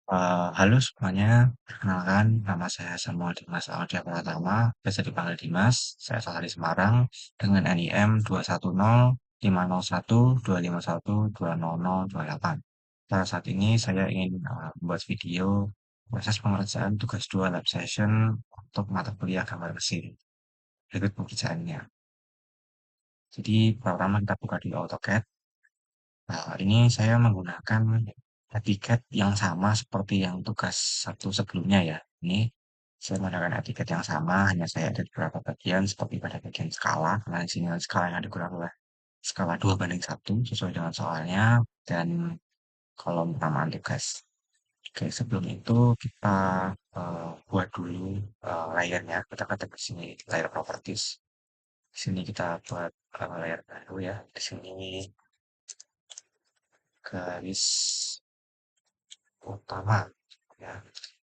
Halo semuanya, perkenalkan nama saya Samuel Dimas Audia Pratama, biasa dipanggil Dimas. Saya asal dari Semarang dengan NIM 210501251200028. Pada saat ini saya ingin membuat video proses pengerjaan tugas 2 lab session untuk mata kuliah gambar mesin. Berikut pengerjaannya. Jadi pertama kita buka di AutoCAD. Nah, ini saya menggunakan etiket yang sama seperti yang tugas satu sebelumnya ya. Ini saya menggunakan etiket yang sama, hanya saya ada di beberapa bagian seperti pada bagian skala. Nah, di sini skala yang digunakan adalah skala 2:1 sesuai dengan soalnya dan kolom penamaan tugas. Oke, sebelum itu kita buat dulu layernya. Kita ketik di sini layer properties. Di sini kita buat layer baru ya. Di sini garis utama ya.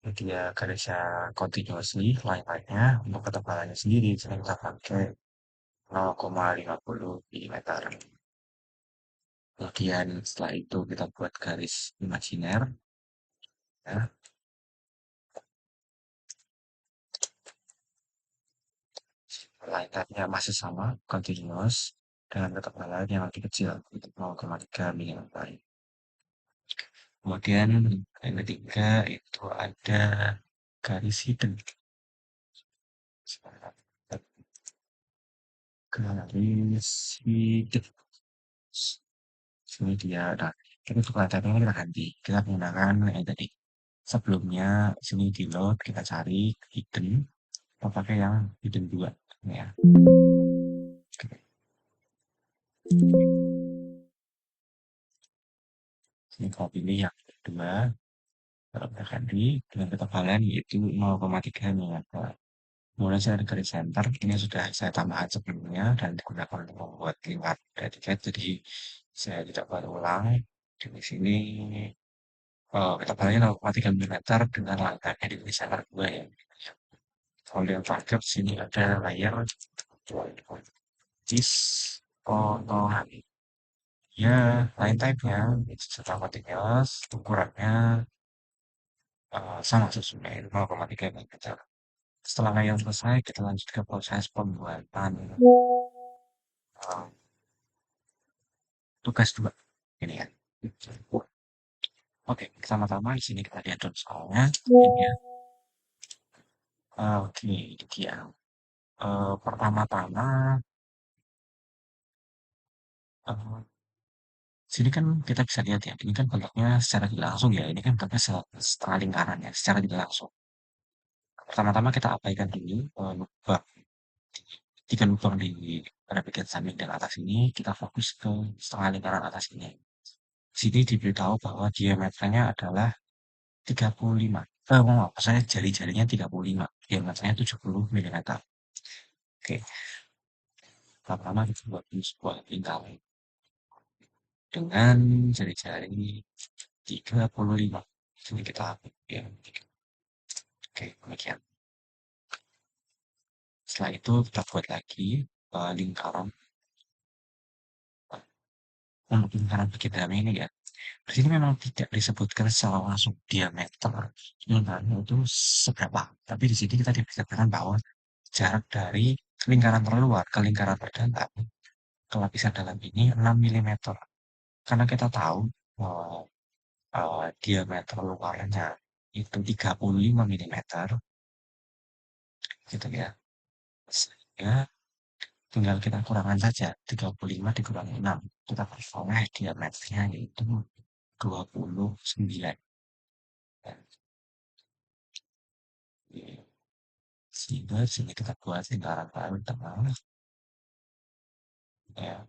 Ini dia garisnya continuously line-nya untuk ketebalannya sendiri sini kita pakai 0,50 mm. Kemudian setelah itu kita buat garis imajiner ya. Line-nya masih sama continuous dengan ketebalan yang lebih kecil itu 0,3 mm. Kemudian yang ketiga itu ada garis hidden. Garis hidden. Sini dia. Nah, kita untuk layarnya kita ganti. Kita menggunakan yang tadi. Sebelumnya sini di load kita cari hidden. Kita pakai yang hidden 2 ya. Sini kita pilih yang kedua. Kalau kita ganti dengan ketebalan yaitu 0,3 mm. Kemudian saya ada garis center. Ini sudah saya tambahkan sebelumnya dan digunakan untuk membuat lingkar etiket. Jadi saya tidak buat ulang. Di sini ketebalannya 0,3 mm dengan langkahnya di center 2 ya. Kalau yang terakhir sini ada layar cheese potongan. Ya, line type-nya secara continuous, ukurannya sama sesuai 0,3 mm. Setelah layar selesai, kita lanjut ke proses pembuatan uh, tugas 2. Ini ya. Oke, pertama-tama di sini kita lihat dulu soalnya. Ini ya. Oke, ini dia. Pertama-tama, uh, sini kan kita bisa lihat ya, ini kan bentuknya secara tidak langsung ya, ini kan bentuknya setengah lingkaran ya, secara tidak langsung. Pertama-tama kita abaikan dulu lubang, 3 lubang di pada bagian samping dan atas ini, kita fokus ke setengah lingkaran atas ini. Sini diberitahu bahwa diameternya adalah 35. Maaf, saya jari-jarinya 35, diameternya 70 mm. Oke, pertama kita buat sebuah lingkaran dengan jari-jari 35. Sini kita ambil ya. Oke, demikian. Setelah itu kita buat lagi lingkaran. Untuk lingkaran bagian dalam ini ya. Di sini memang tidak disebutkan secara langsung diameter lingkarannya itu seberapa. Tapi di sini kita diberitakan bahwa jarak dari lingkaran terluar ke lingkaran terdalam ke lapisan dalam ini 6 mm. Karena kita tahu bahwa diameter luarnya itu 35 mm, gitu ya. Sehingga tinggal kita kurangkan saja, 35 dikurangi 6. Kita peroleh diameternya yaitu 29. Sehingga sini kita buat lingkaran baru tengah, ya,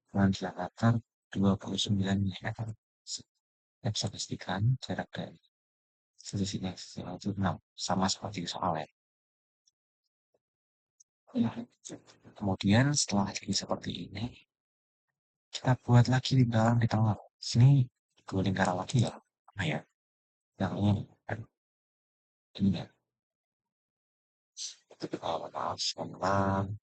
dengan diameter 29 mm. Kita bisa pastikan jarak dari sisi sini ke sini itu 6, sama seperti soalnya. Kemudian setelah jadi seperti ini, kita buat lagi lingkaran di tengah. Sini 2 lingkaran lagi ya. Nah ya, yang ini kan ini ya. Maaf, tentang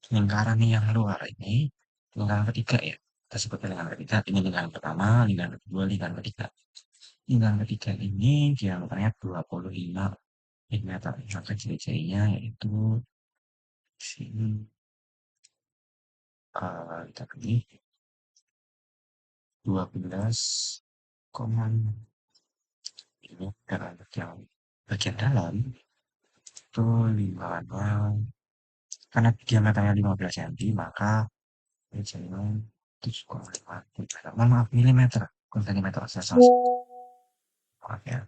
lingkaran yang luar ini, lingkaran ketiga ya. Kita sebutkan lingkaran ketiga, ini lingkaran pertama, lingkaran kedua, lingkaran ketiga. Yang ketiga ini diameternya 25 mm, maka ciri-cirinya yaitu di sini kita pilih 12 koma ini dan untuk yang bagian dalam itu 5 karena diameternya 15 cm maka biasanya 7,5 mm. Mohon maaf milimeter bukan centimeter saya salah maaf ya.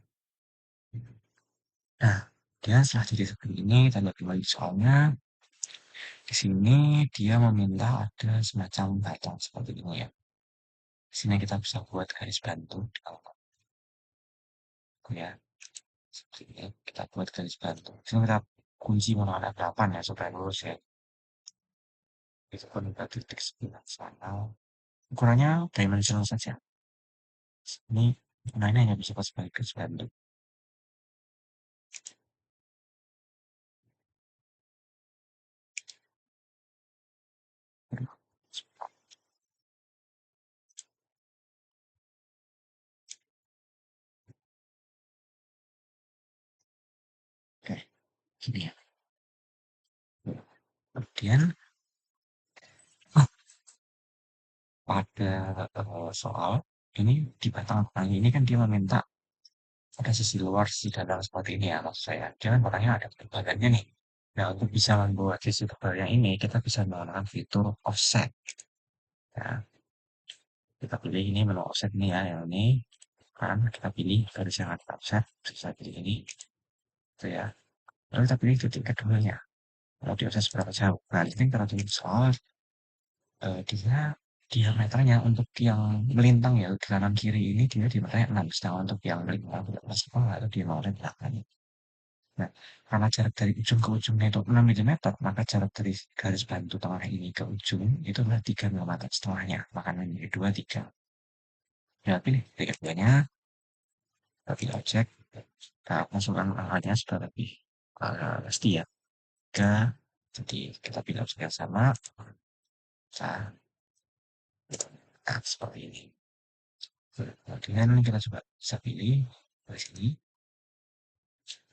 Nah, dia setelah jadi seperti ini tanda kembali soalnya di sini dia meminta ada semacam batang seperti ini ya. Di sini kita bisa buat garis bantu kalau ya seperti ini kita buat garis bantu. Di sini kita kunci menggunakan 8 ya supaya lurus ya. Itu pun kita titik sebelah sana. Ukurannya dimensional saja. Ini gunanya hanya bisa sebagai garis bantu. Oke, gini ya. Kemudian pada soal ini di batang orangnya ini kan dia meminta ada sisi luar, sisi dalam seperti ini ya maksud saya. Dia kan orangnya ada ketebalannya nih. Nah untuk bisa membuat sisi tebalnya ini kita bisa menggunakan fitur offset. Ya, kita pilih ini menu offset ini ya yang ini. Sekarang kita pilih garis yang ada offset. Bisa pilih ini, gitu ya. Lalu kita pilih titik keduanya. Mau di offset seberapa jauh. Nah di sini kita tulis soal dia diameternya untuk yang melintang ya di kanan kiri ini dia diameternya 6 sedangkan untuk yang melintang ke sebelah itu diameternya 8. Nah, karena jarak dari ujung ke ujungnya itu 6 mm, maka jarak dari garis bantu tengah ini ke ujung itu adalah 3 mm setengahnya. Makanya ini 2, 3. Ya, pilih titik keduanya, kita pilih objek, kita masukkan angkanya sudah lebih pasti ya. 3, jadi kita pilih objek yang sama, kita seperti ini. Kemudian kita coba bisa pilih dari sini,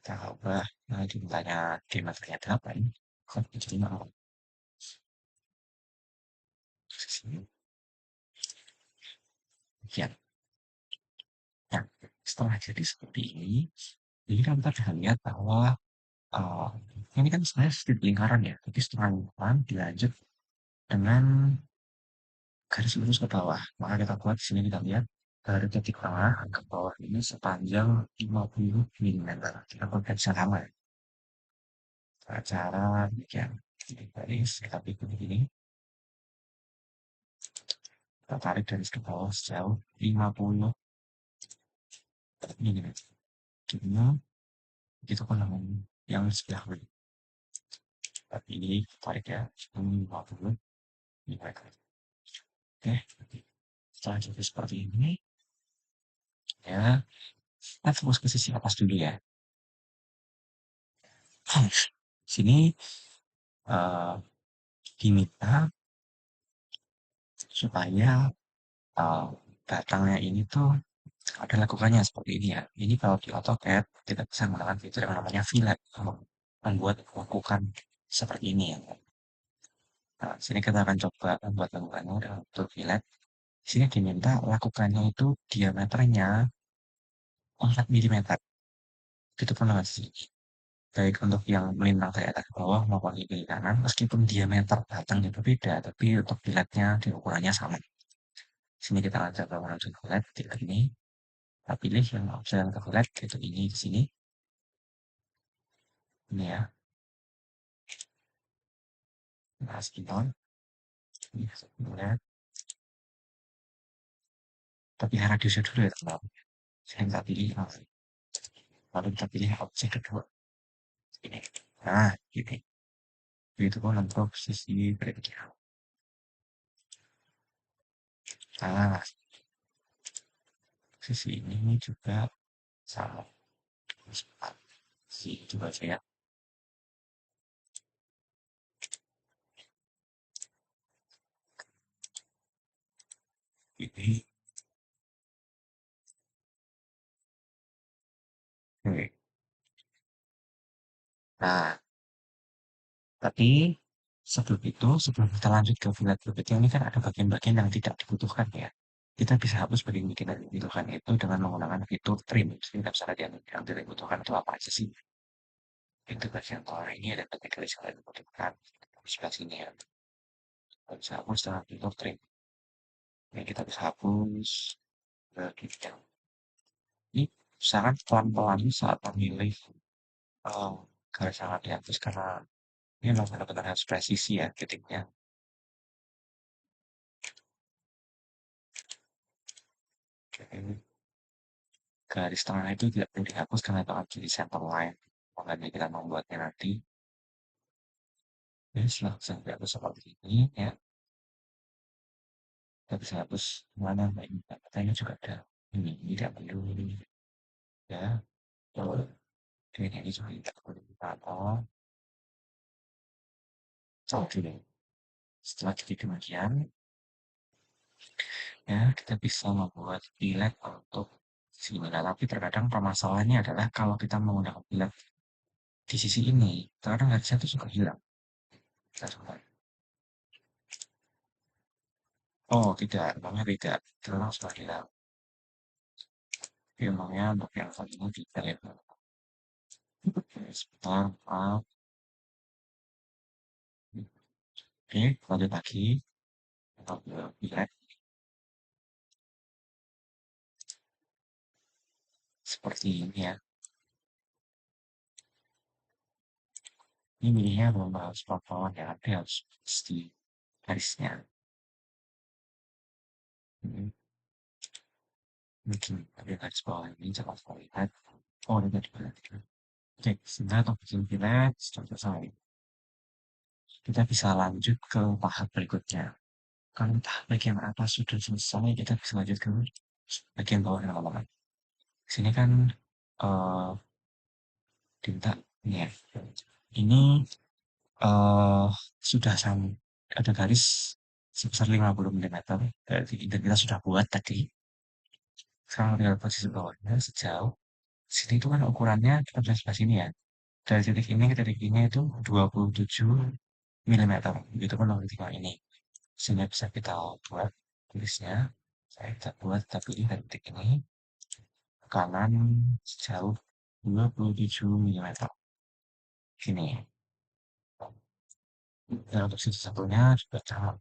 kita ubah dimintanya diameternya 8, kan jadi 6. Sini, sekian. Nah, setelah jadi seperti ini kan kita bisa lihat bahwa uh, ini kan sebenarnya sedikit lingkaran ya, tapi setelah lingkaran dilanjut dengan garis lurus ke bawah. Maka kita buat di sini kita lihat dari titik tengah ke bawah ini sepanjang 50 mm. Kita buat garis yang sama ya. Cara demikian. Jadi garis kita bikin begini, kita tarik garis ke bawah sejauh 50 mm. Jadinya itu kan yang sebelah kiri. Tapi ini tarik ya, 50 mm. Oke, setelah jadi seperti ini, ya, kita fokus ke sisi atas dulu ya. Sini uh, diminta supaya uh, batangnya ini tuh ada lakukannya seperti ini ya. Ini kalau di AutoCAD kita bisa menggunakan fitur yang namanya fillet untuk membuat lakukan seperti ini ya. Nah, sini kita akan coba membuat lakukannya dengan fitur fillet. Sini diminta lakukannya itu diameternya 4 mm. Itu pun dengan sini. Baik untuk yang melintang dari atas ke bawah maupun di kiri kanan, meskipun diameter batangnya berbeda, tapi untuk biletnya di ukurannya sama. Sini kita akan coba menuju ke bilet, titik ini. Kita pilih yang opsi ke bilet, yaitu ini di sini. Ini ya, nah sekitar. Ini bilet. Tapi radiusnya dulu ya teman-teman. Saya kita pilih, lalu kita pilih opsi kedua. Ini. Nah, ini. Begitu pun untuk sisi berikutnya. Nah, sisi ini juga sama. Sisi coba saya ini Oke. Nah, tapi sebelum kita lanjut ke fillet berikutnya ini kan ada bagian-bagian yang tidak dibutuhkan ya. Kita bisa hapus bagian-bagian yang dibutuhkan itu dengan menggunakan fitur trim. Jadi kita bisa lihat yang tidak dibutuhkan itu apa aja sih. Itu bagian bawah ini ada bagian garis yang tidak dibutuhkan. Di sebelah sini ya. Kita bisa hapus dengan fitur trim. Ini kita bisa hapus bagian ini sangat pelan-pelan saat memilih eh, garis yang dihapus karena ini memang benar-benar harus presisi ya titiknya. Oke. Garis tengah itu tidak perlu dihapus karena itu akan jadi center line. Makanya kita membuatnya nanti. Jadi setelah bisa dihapus seperti ini ya, kita bisa hapus mana ini katanya juga ada ini tidak perlu ini ya. Dan ini juga tidak perlu kita apa. Oke, setelah jadi demikian ya kita bisa membuat pilek untuk sini. Nah, tapi terkadang permasalahannya adalah kalau kita menggunakan pilek di sisi ini, terkadang garisnya itu suka hilang. Kita coba. Oh, tidak, memangnya tidak. Terkadang suka hilang. Emangnya untuk yang satu ini tidak ya. Oke, sebentar, maaf. Oke, lanjut lagi. Kita pilek seperti ini ya. Ini milihnya belum harus pelan ya, tapi harus pasti garisnya. Hmm, mungkin ada garis bawah ini jangan terlihat. Oh, ini tadi berarti. Oke, sehingga untuk bikin pilek sudah selesai. Kita bisa lanjut ke tahap berikutnya. Kalau tahap bagian atas sudah selesai, kita bisa lanjut ke bagian bawah yang lama. Sini kan eh tinta ini ya. Ini eh sudah ada garis sebesar 50 mm. Berarti dan kita sudah buat tadi. Sekarang tinggal posisi bawahnya sejauh sini itu kan ukurannya kita bisa sebelah sini ya. Dari titik ini ke titik ini itu 27 mm. Begitu pun untuk titik ini. Sehingga bisa kita buat tulisnya. Saya kita buat tapi di titik ini kanan sejauh 27 mm. Sini. Dan untuk sisi satunya juga sama.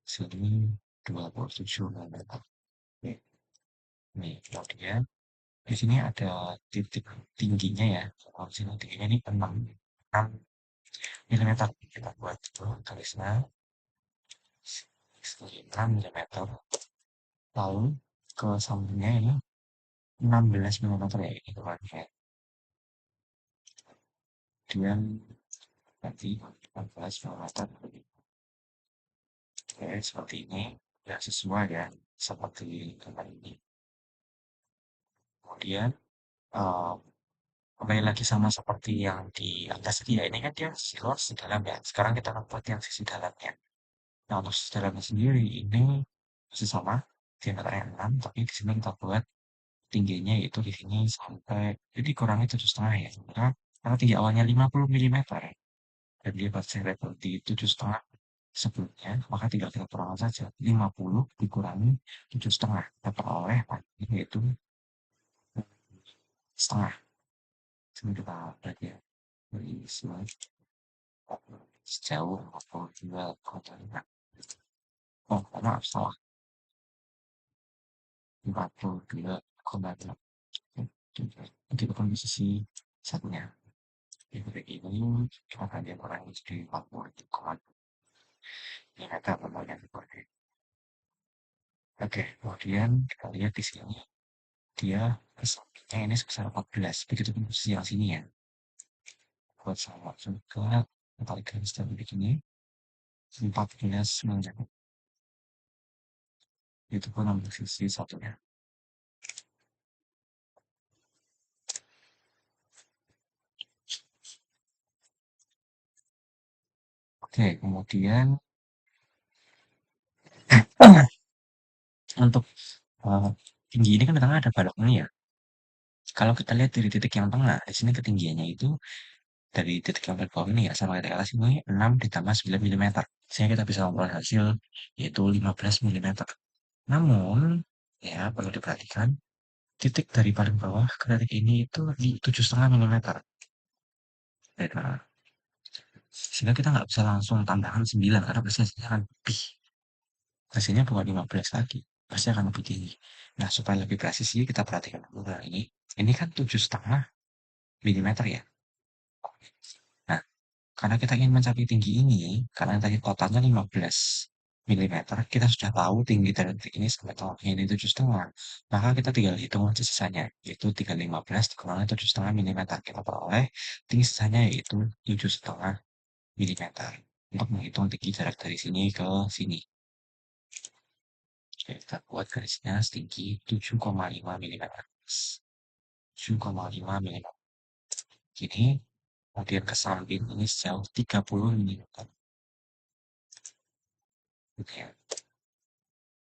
Sini 27 mm. Nih, kemudian di sini ada titik tingginya ya. Kalau di sini tingginya ini 6 mm. Kita buat itu garisnya 6 mm. Lalu ke sampingnya ini 16 mm ya ini keluarnya. Kemudian nanti 14 mm. Oke, seperti ini. Ya sesuai ya. Seperti gambar ini. Kemudian eh, kembali lagi sama seperti yang di atas tadi ya. Ini kan dia sisi luar, sisi dalam ya. Sekarang kita akan buat yang sisi dalamnya. Nah, untuk sisi dalamnya sendiri ini masih sama diameternya 6, tapi di sini kita buat tingginya yaitu di sini sampai jadi kurangnya 7,5 ya. Karena tinggi awalnya 50 mm dan dia pada level di 7,5 sebelumnya, maka tinggal kita kurangkan saja 50 dikurangi 7,5 dapat oleh yaitu setengah. Sini kita bagi ya. Dari sini sejauh 42,5. Oh, maaf salah. 42,5. Oke, bukan di sisi satunya. Di titik ini, maka dia kurangi jadi 40,5. Ini kata pembagian seperti. Oke, kemudian kita lihat di sini. Dia sampingnya ini sebesar 14. Begitu pun posisi yang sini ya. Buat sama juga. Tarik garis dan begini. 14 mm. Itu pun untuk sisi satunya. Oke, kemudian untuk eh, tinggi ini kan di tengah ada balok ini ya. Kalau kita lihat dari titik yang tengah, di sini ketinggiannya itu dari titik yang paling bawah ini ya sama titik atas ini 6 ditambah 9 milimeter. Sehingga kita bisa memperoleh hasil yaitu 15 milimeter. Namun, ya perlu diperhatikan, titik dari paling bawah ke titik ini itu di 7,5 milimeter. Nah, sehingga kita nggak bisa langsung tambahkan 9 karena pasti hasilnya akan lebih. Hasilnya bukan 15 lagi, pasti akan lebih tinggi. Nah, supaya lebih presisi kita perhatikan dulu nah ini. Ini kan 7,5 milimeter ya. Nah, karena kita ingin mencapai tinggi ini, karena tadi totalnya 15 milimeter, kita sudah tahu tinggi dari titik ini sampai tengahnya ini 7,5. Maka kita tinggal hitung aja sisanya, yaitu tinggal 15 dikurangi 7,5 milimeter. Kita peroleh tinggi sisanya yaitu 7,5 milimeter. Untuk menghitung tinggi jarak dari sini ke sini. Oke, kita buat garisnya setinggi 7,5 milimeter. 7,5 milimeter. Gini, kemudian ke samping ini sejauh 30 milimeter. Oke,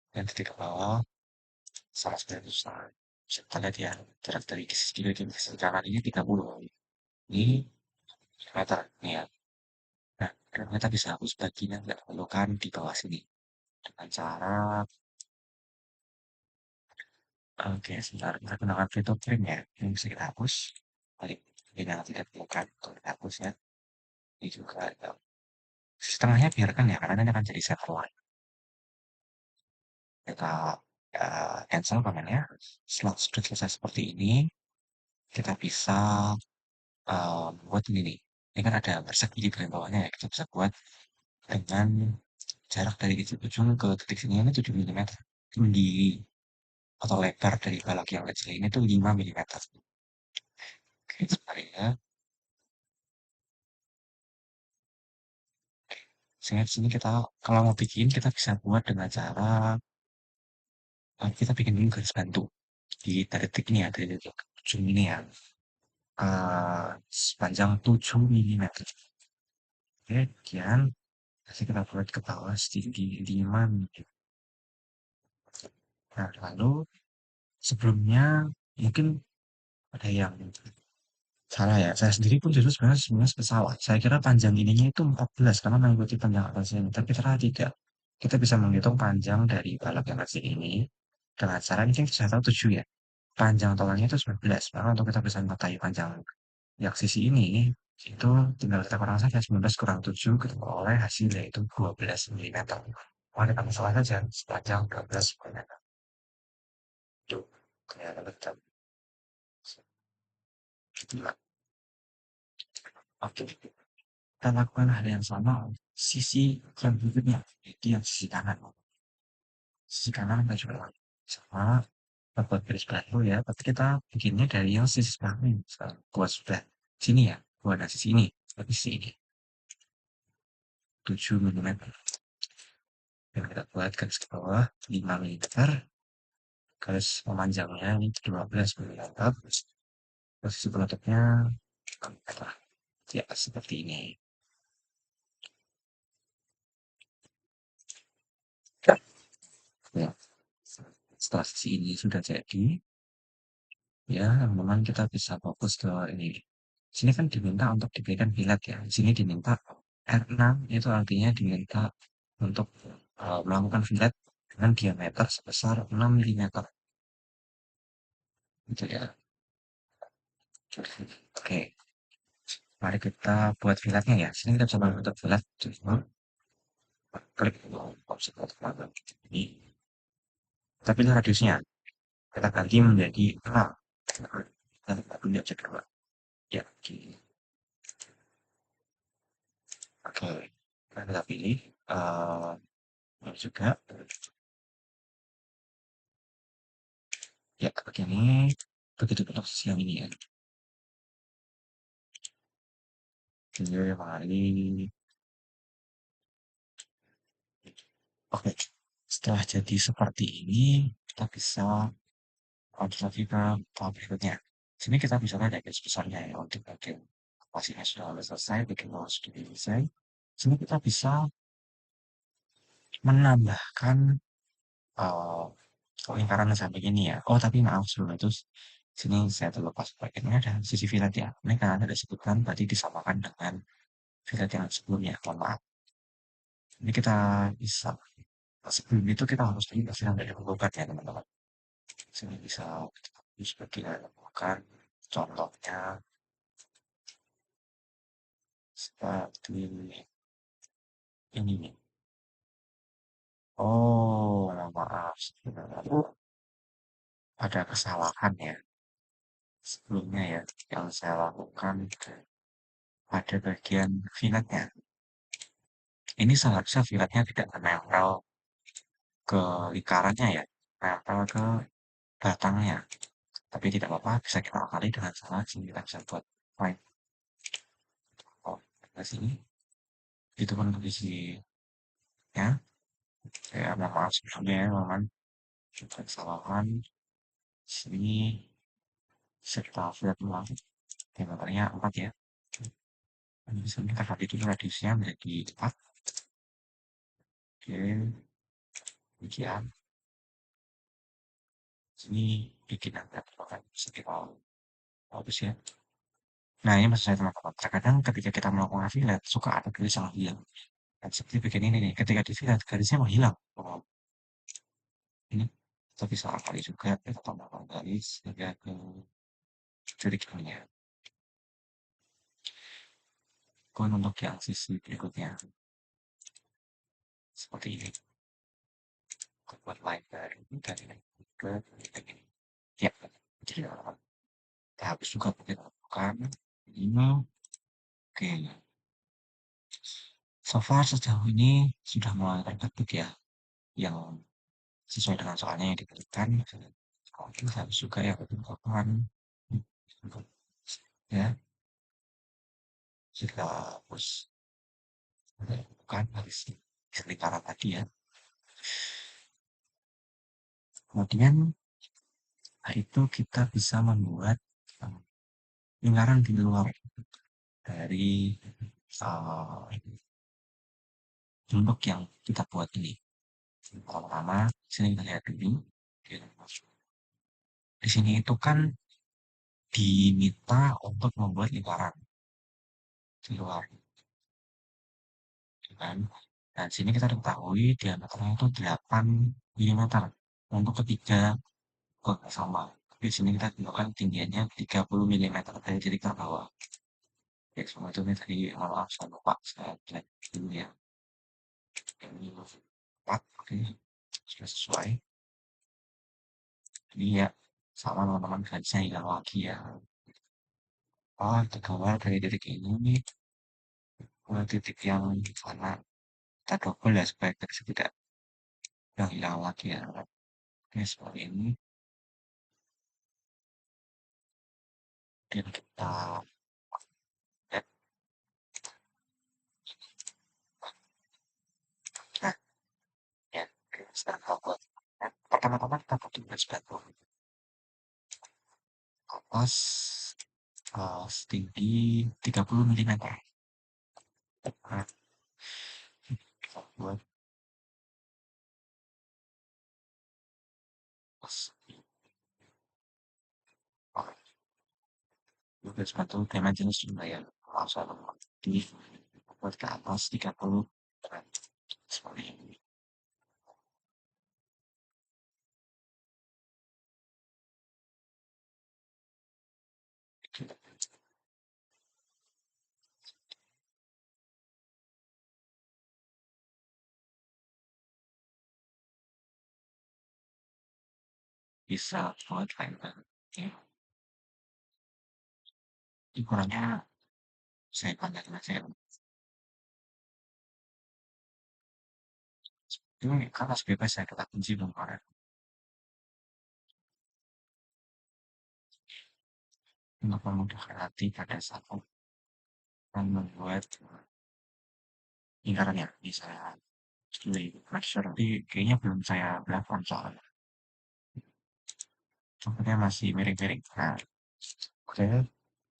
dan titik ke bawah sama seperti itu. Bisa kita lihat ya, jarak dari sisi kiri ke sisi kanan ini 30. Ini meter, nih ya. Nah, kita bisa hapus bagian yang tidak diperlukan di bawah sini. Dengan cara, oke, sebentar, kita gunakan fitur frame ya. Ini bisa kita hapus. Balik, ini yang tidak diperlukan, untuk kita hapus ya. Ini juga, ya. Setengahnya biarkan ya, karena ini akan jadi center line. Kita cancel panelnya. Setelah sudah selesai seperti ini, kita bisa buat ini nih. Ini kan ada persegi di bagian bawahnya ya. Kita bisa buat dengan jarak dari titik ujung ke titik sini ini 7 milimeter. Tinggi atau lebar dari balok yang kecil ini tuh 5 milimeter. Oke, sebentar ya. Sehingga di sini kita kalau mau bikin kita bisa buat dengan cara kita bikin dulu garis bantu di dari titik ini ya, dari titik ujung ini ya. Sepanjang 7 milimeter. Oke, kemudian kasih kita buat ke bawah setinggi 5 milimeter. Nah, lalu sebelumnya mungkin ada yang salah ya. Saya sendiri pun justru sebenarnya pesawat. Saya kira panjang ininya itu 14 karena mengikuti panjang atasnya ini. Tapi ternyata tidak. Kita bisa menghitung panjang dari balok yang kecil ini dengan cara ini kan saya tahu 7 ya. Panjang totalnya itu 19. Maka untuk kita bisa mengetahui panjang yang sisi ini itu tinggal kita kurang saja 19 kurang 7 kita peroleh hasil yaitu 12 milimeter. Maka kita masalah saja sepanjang 12 milimeter. Itu kelihatan betul. Itulah. Oke. Kita lakukan hal yang sama sisi yang berikutnya, yaitu yang sisi kanan. Sisi kanan kita juga lakukan sama, kita buat garis baru ya, tapi kita bikinnya dari yang sisi belakang. Sekarang buat sudah sini ya, buat dari sisi ini, tapi sisi ini 7 milimeter. Dan kita buat garis ke bawah 5 milimeter, garis memanjangnya ini 12 milimeter, posisi penutupnya ya seperti ini. Ya, setelah sisi ini sudah jadi, ya memang kita bisa fokus ke ini. Sini kan diminta untuk diberikan bilet ya. Sini diminta R6 itu artinya diminta untuk melakukan bilet dengan diameter sebesar 6 milimeter. Gitu ya. Oke, mari kita buat biletnya ya. Sini kita bisa membuat bilet. Coba klik opsi foto ini. Kita pilih radiusnya. Kita ganti menjadi 6. Kita pilih objek kedua. Ya, oke. Oke, kita pilih ini juga. Ya, begini. Begitu untuk sisi yang ini ya. Oke, mari. Oke, setelah jadi seperti ini, kita bisa lanjut lagi ke tahap berikutnya. Sini kita bisa lihat ya garis besarnya ya untuk bagian operasinya sudah selesai, bikin mau sudah selesai. Sini kita bisa menambahkan lingkaran samping ini ya. Oh, tapi maaf sebelum itu Sini saya terlepas bagiannya dan sisi fillet ya. Ini kan ada disebutkan tadi disamakan dengan fillet yang sebelumnya. Mohon maaf. Ini kita bisa sebelum itu kita harus tadi pasti ada penggugat ya teman-teman. Sini bisa seperti lakukan contohnya seperti ini nih. Oh, maaf. Sebenarnya ada kesalahan ya sebelumnya ya yang saya lakukan pada bagian filletnya. Ini seharusnya filletnya tidak menempel ke lingkarannya ya, nempel ke batangnya. Tapi tidak apa-apa, bisa kita akali dengan cara sini kita bisa buat fine. Oh, ke sini. Itu kan kondisinya. Saya mohon maaf sebelumnya ya, teman. Kita kesalahan. Sini bisa kita lihat ulang. Diameternya 4 ya. Bisa kita ganti dulu radiusnya menjadi 4. Oke, demikian. Sini bikin angka sekitar bagus ya. Nah, ini maksud saya teman-teman. Terkadang ketika kita melakukan affiliate, suka ada garis yang hilang. Dan seperti begini ini nih, ketika di affiliate, garisnya menghilang. Oh, ini kita bisa kali juga, kita tambahkan garis hingga ke titik ininya. Kemudian untuk yang sisi berikutnya, seperti ini. Kita buat line dari ini, dari ini ke titik ini. Ya, jadi kita habis juga kita lakukan ini. Oke, so far sejauh ini sudah mulai terbentuk ya, yang sesuai dengan soalnya yang diberikan. Oke, harus juga ya ketentuan ya jika harus bukan harus lingkaran tadi ya. Kemudian itu kita bisa membuat lingkaran di luar dari bentuk yang kita buat ini. Pertama, sini kita lihat dulu. Di sini itu kan diminta untuk membuat lingkaran di luar, kan? Dan sini kita ketahui diameternya itu 8 mm untuk ketiga sama. Di sini kita tentukan tinggiannya 30 mm dari titik terbawah. Oke, semua itu nih tadi maaf saya lupa saya cek dulu ya. Ini 4, oke, sudah sesuai. Ini ya sama teman-teman garisnya hilang lagi ya. Oh, kita keluar dari titik ini ke titik yang sana. Kita double ya supaya garisnya tidak hilang lagi ya. Oke, seperti ini. Dan kita lihat. Nah, ya, sekarang kita buat. Nah, pertama-tama kita butuh garis batu atas setinggi 30 mm. Nah, kita buat pas. Garis batu dimensionnya sudah ya. Langsung di buat ke atas 30. Seperti ini. Bisa buat lain ya. Ukurannya saya panjangin aja ya. Ini kan bebas saya kita kunci belum kemarin. Untuk memudahkan hati pada saat membuat lingkarannya. Bisa di make sure nanti kayaknya belum saya belakang soalnya. Contohnya masih miring-miring. Nah, oke.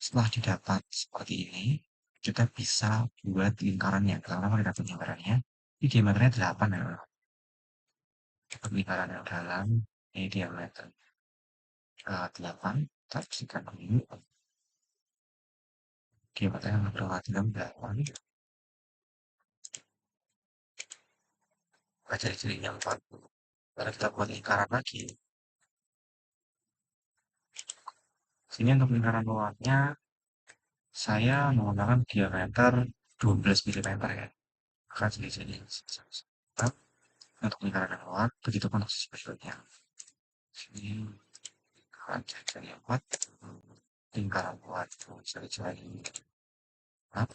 Setelah didapat seperti ini, kita bisa buat lingkarannya. Karena kalau kita buat lingkarannya, ini diameternya 8 ya. Lingkaran yang dalam, ini diameter 8. bersihkan dulu. Oke, matanya ngobrol lagi berapa nih? Baca cirinya 40. Lalu kita buat lingkaran lagi. Sini untuk lingkaran luarnya, saya menggunakan diameter 12 mm ya. Maka jadi untuk lingkaran luar, begitu pun untuk sisi berikutnya. Sini lingkaran jadi 4, lingkaran luar itu bisa jadi 4.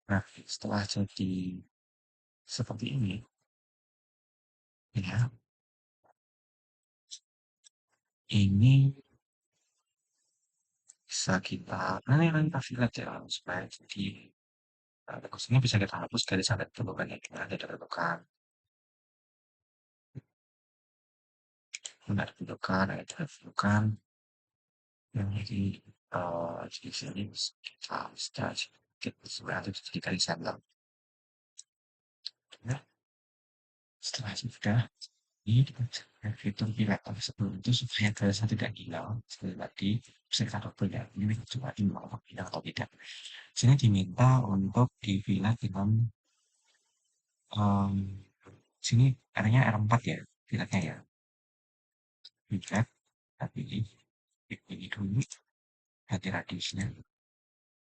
Nah, setelah jadi seperti ini, ya, ini bisa kita, nanti kita lihat ya, supaya jadi bagus ini bisa kita hapus garis adat dulu kan ya, kita ada tentukan, benar tentukan, ada tentukan, yang jadi di sini bisa kita sedikit sebenarnya bisa jadi garis adat. Ya, setelah itu sudah ini kita bisa fitur pileton sebelum itu supaya garisnya tidak hilang. Sekali lagi bisa kita double ya, ini coba di mau hilang atau tidak. Sini diminta untuk di filet dengan em, sini R-nya R4 ya, filetnya ya. Filet, tapi ini dulu, ganti radiusnya.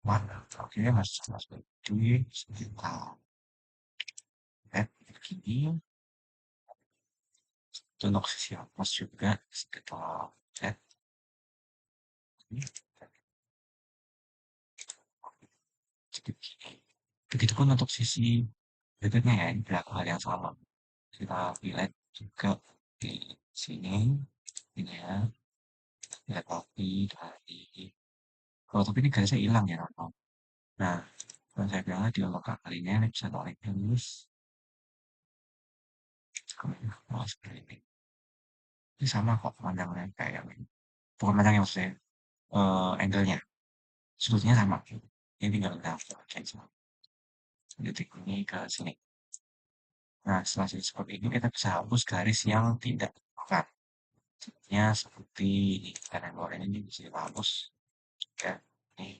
Mana? Oke, masuk duit, kita lihat begini. Itu untuk sisi atas juga, kita lihat ini. Jadi begini. Begitupun untuk sisi berikutnya ya, ini berlaku hal yang sama. Kita pilih juga di sini, ini ya, lihat lagi dari, oh tapi ini garisnya hilang ya, Rono. Nah, kalau saya bilang di lokal kalinya ini bisa tarik halus, oh, seperti ini. Ini sama kok panjangnya kayak yang ini. Bukan panjangnya maksudnya, angle-nya, sudutnya sama. Ini tinggal kita pakai sama. Titik ini ke sini. Nah, setelah jadi seperti ini, kita bisa hapus garis yang tidak tepat. Contohnya seperti ini, karena ini bisa kita hapus. Ya, ini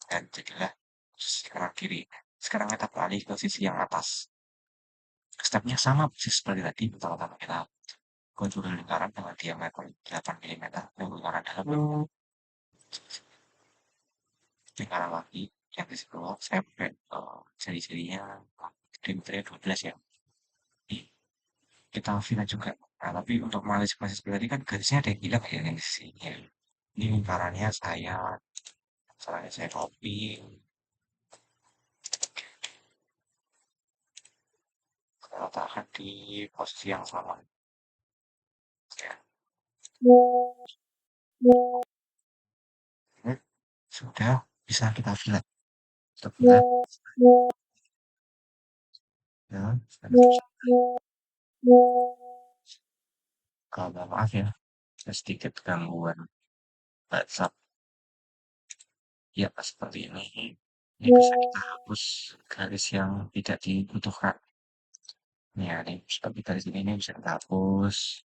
dan jadilah sisi kanan kiri. Sekarang kita beralih ke sisi yang atas. Stepnya sama persis seperti tadi. Pertama-tama kita kontur lingkaran dengan diameter 8 mm. Dan lingkaran dalam lingkaran lagi yang di bawah saya pakai jari-jarinya diameternya 12 ya. Ini kita filler juga. Nah, tapi untuk mengantisipasi seperti tadi kan garisnya ada yang hilang ya yang di sini. Ini lingkarannya saya copy, saya letakkan di posisi yang sama. Ya. Ini sudah bisa kita fillet. Kita fillet. Ya, kalau maaf ya, ada sedikit gangguan WhatsApp. Ya, seperti ini. Ini bisa kita hapus garis yang tidak dibutuhkan. Ya, ini seperti garis ini bisa kita hapus.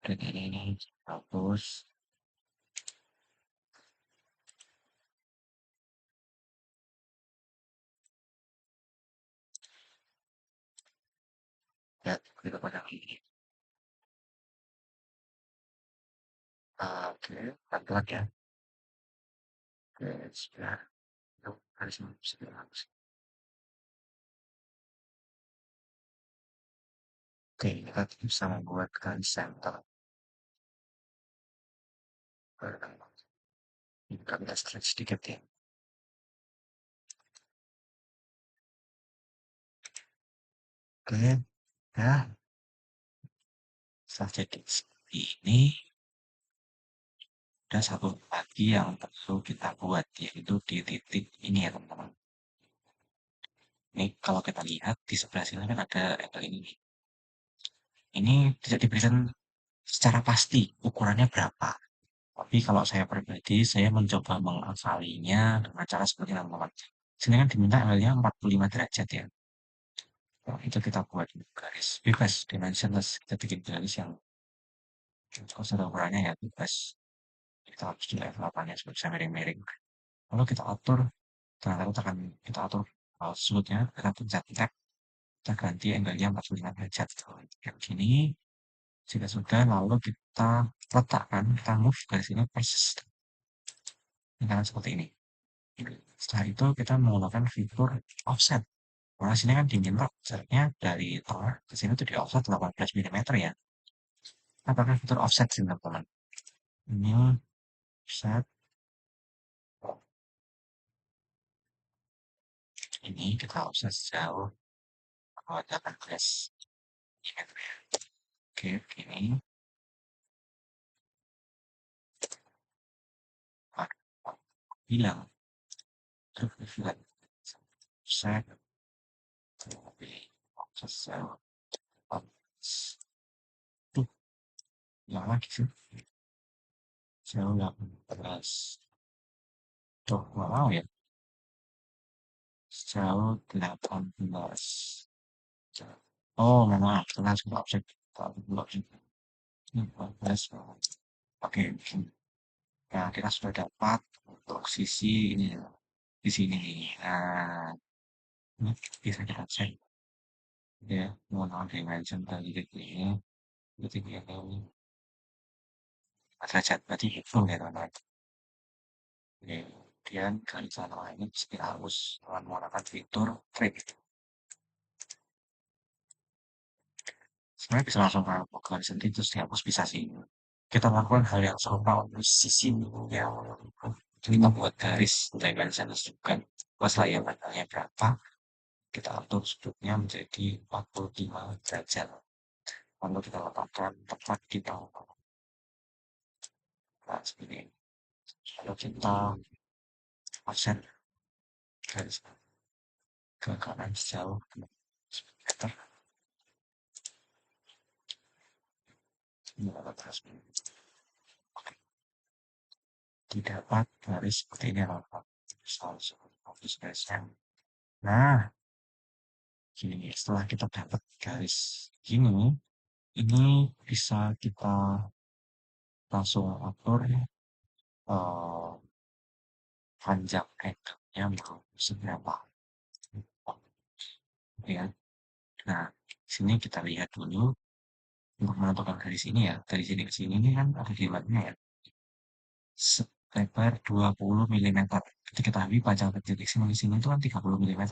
Dan ini kita hapus. Ya, kita pada ini. Oke, pelan-pelan ya. Oke, sudah. Yuk, garis ini bisa kita hapus. Oke, kita bisa membuat garis center. Ini kita stretch sedikit ya. Oke, ya. Setelah jadi seperti ini, ada satu lagi yang perlu kita buat, yaitu di titik ini ya teman-teman. Ini kalau kita lihat di sebelah sini kan ada angle ini. Ini tidak diberikan secara pasti ukurannya berapa. Tapi kalau saya pribadi, saya mencoba menghafalinya dengan cara seperti teman-teman. Sini kan diminta angle-nya 45 derajat ya. Nah, itu kita buat garis bebas, dimensionless. Kita bikin garis yang Untuk sudah ukurannya ya bebas. Kita harus di level 8 ya supaya bisa miring-miring. Lalu kita atur, ternyata kita atur sudutnya, kita pencet tab, kita ganti angle-nya 45 derajat. Kayak gini, jika sudah, lalu kita letakkan, kita move dari sini persis dengan seperti ini. Setelah itu kita menggunakan fitur offset. Karena sini kan diminta jaraknya dari tengah ke sini tuh di offset 18 mm ya. Kita pakai fitur offset sih teman-teman. Ini offset, ini kita offset sejauh 18 mm. Oke, begini. Bilang, terus offset, offset sejauh 18. Tuh, yang lagi sih, sejauh 18. Tuh, nggak mau ya. Sejauh 18. Oh, maaf, kita harus offset. Offset. 14. Oke, nah kita sudah dapat untuk sisi ini ya, di sini nih. Nah, ini bisa kita cek ya, menggunakan dimension dari titik ini, titik ini, derajat berarti full ya teman-teman. Oke, kemudian kali sana ini kita harus menggunakan fitur trim. Sebenarnya bisa langsung ke garis sendiri terus dihapus bisa sih. Kita lakukan hal yang serupa untuk sisi yang kita buat garis dimension juga. Pas layanannya berapa, kita atur sudutnya menjadi 45 derajat. Lalu kita letakkan tepat di bawah. Nah, seperti ini. Lalu kita offset garis ke kanan sejauh 2 meter. Ini terus didapat garis seperti ini. Fokus garisnya. Nah, gini, setelah kita dapat garis gini, ini bisa kita langsung atur panjang angle-nya mau seberapa. Ya. Nah, sini kita lihat dulu untuk menentukan garis ini ya. Dari sini ke sini ini kan ada diameternya ya. Lebar 20 mm. Kita ketahui panjang dari titik sini ke sini itu kan 30 mm.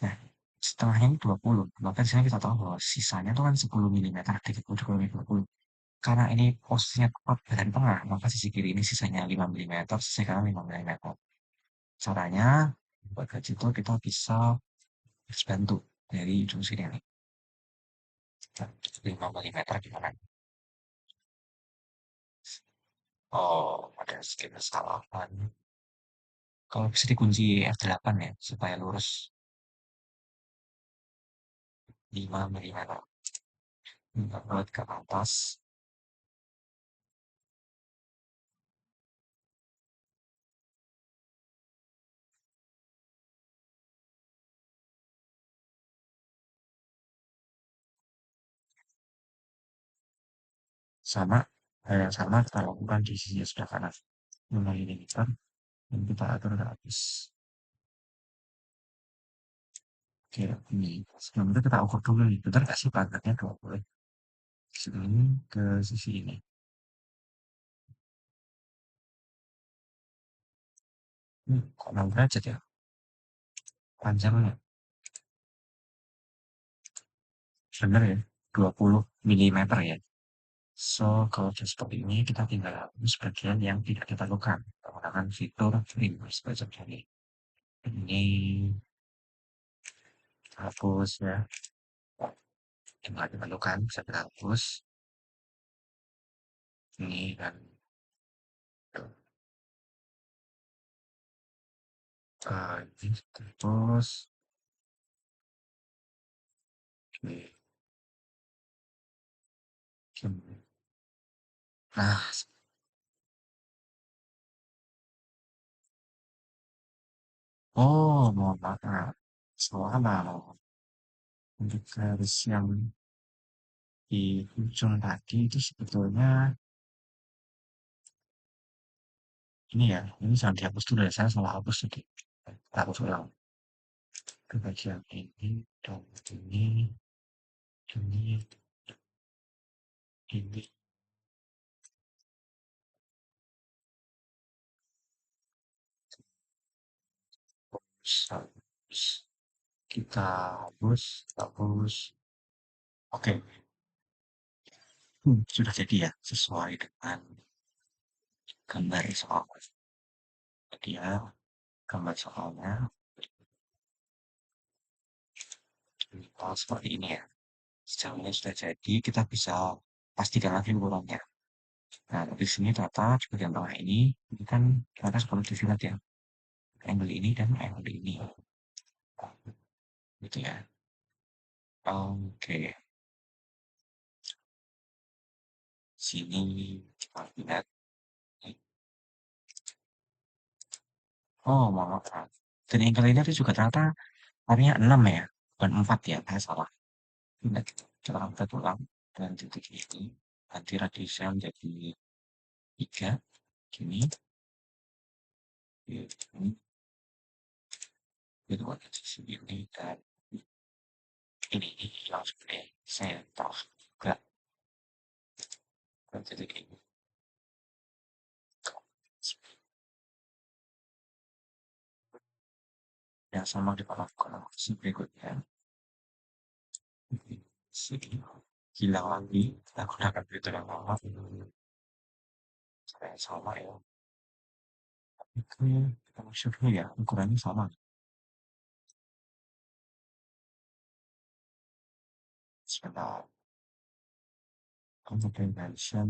Nah, setengahnya ini 20. Maka di sini kita tahu bahwa sisanya itu kan 10 mm. 30 20. Karena ini posisinya tepat badan tengah, maka sisi kiri ini sisanya 5 mm, sisi kanan 5 mm. Caranya, buat gaji itu kita bisa bantu dari ujung sini nih. 5 mm gimana? Oh, ada sedikit kesalahan. Kalau bisa dikunci F8 ya, supaya lurus 5 mm. Kita buat ke atas. Sama, hal yang sama kita lakukan di sisi sebelah kanan. 5 mm. Dan kita atur ke atas. Oke, ini. Sebelum itu kita ukur dulu nih. Benar nggak sih pantatnya 20? Sini ke sisi ini. Kok 6 derajat ya? Panjangnya. Benar ya? 20 mm ya? So, kalau sudah seperti ini, kita tinggal hapus bagian yang tidak kita lakukan. Menggunakan fitur reverse backup ini. Ini hapus ya. Yang tidak kita lakukan, bisa kita hapus. Ini dan ini terus. Oke. Nah, oh, mohon maaf. Selama untuk garis yang di ujung tadi itu sebetulnya ini ya, ini jangan dihapus dulu ya, saya salah hapus tadi. Kita hapus ulang. Ke bagian ini, dan ini, ini, hapus. Kita hapus. Oke, sudah jadi ya, sesuai dengan gambar soal tadi ya, gambar soalnya. Seperti ini ya. Sejauh ini sudah jadi, kita bisa pastikan lagi ukurannya. Nah, di sini data di bagian bawah ini kan data seperti dilihat ya, angle ini dan angle ini, gitu ya. Oke, sini kita lihat. Oh, maaf. Dan angle ini tuh juga ternyata harinya 6 ya, bukan 4 ya, saya salah. Ingat, kita angkat ulang dan titik ini, nanti radiusnya menjadi 3, gini, ini, itu ada di sini, dan ini langsung deh, saya tahu juga, dan titik ini. Yang sama diperlakukan opsi berikutnya. Sini, hilang lagi, kita gunakan filter yang lama, supaya sama ya. Oke, kita make sure dulu ya, ukurannya sama. Sebentar, untuk dimension,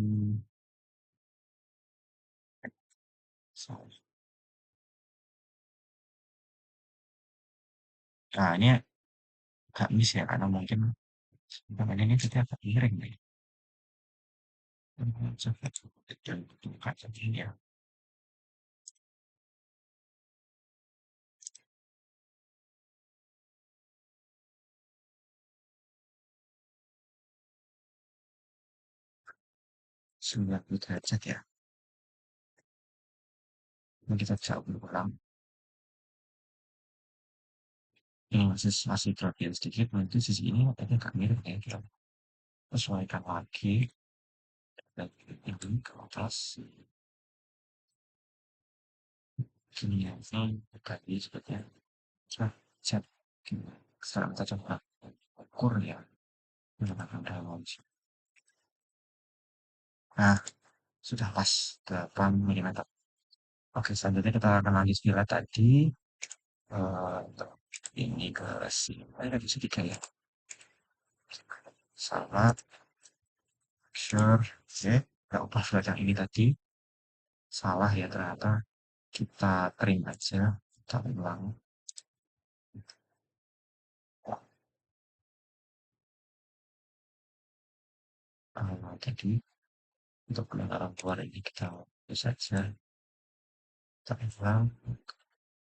so, nah ini agak miss ya, karena mungkin gambar ini tadi agak miring nih. Coba dan buka saja ya. Sembilan puluh derajat ya. Ini kita jauh ulang. Ini masih kelebihan sedikit, mungkin sisi ini agak mirip ya. Kita sesuaikan lagi dan ini ke atas. Gini ya, ini tadi sebetulnya. Coba chat. Sekarang kita coba ukur ya. Menggunakan dimensi. Nah, sudah pas 8 mm. Oke, selanjutnya kita akan lanjut bila tadi untuk ini ke sini. Ini lagi segitiga ya. Sama, sure. Oke, kita ubah flat yang ini tadi. Salah ya ternyata. Kita trim aja. Kita ulang. Jadi untuk penanggalan keluar ini kita bisa saja. Kita ulang.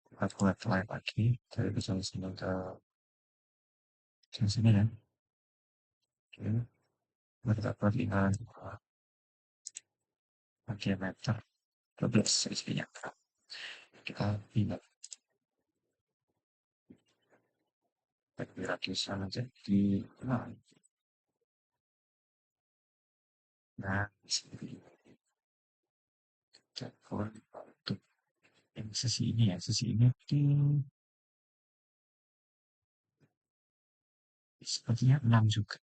Kita buat lain lagi. Dari bisa sini ke sini ya. Oke. Kita buat lingkaran diameter 12 segitiga. Kita pindah bagi radiusnya menjadi 6. Nah, di sini kita untuk yang sisi ini ya, sisi ini sepertinya 6 juga.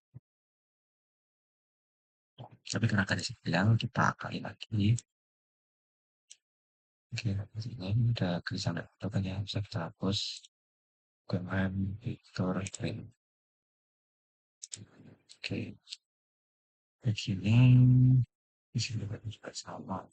Tapi karena tadi saya bilang kita kali lagi. Oke, ini udah tulisan dan yang bisa kita hapus. Kemudian Victor Green. Oke, di sini juga sama.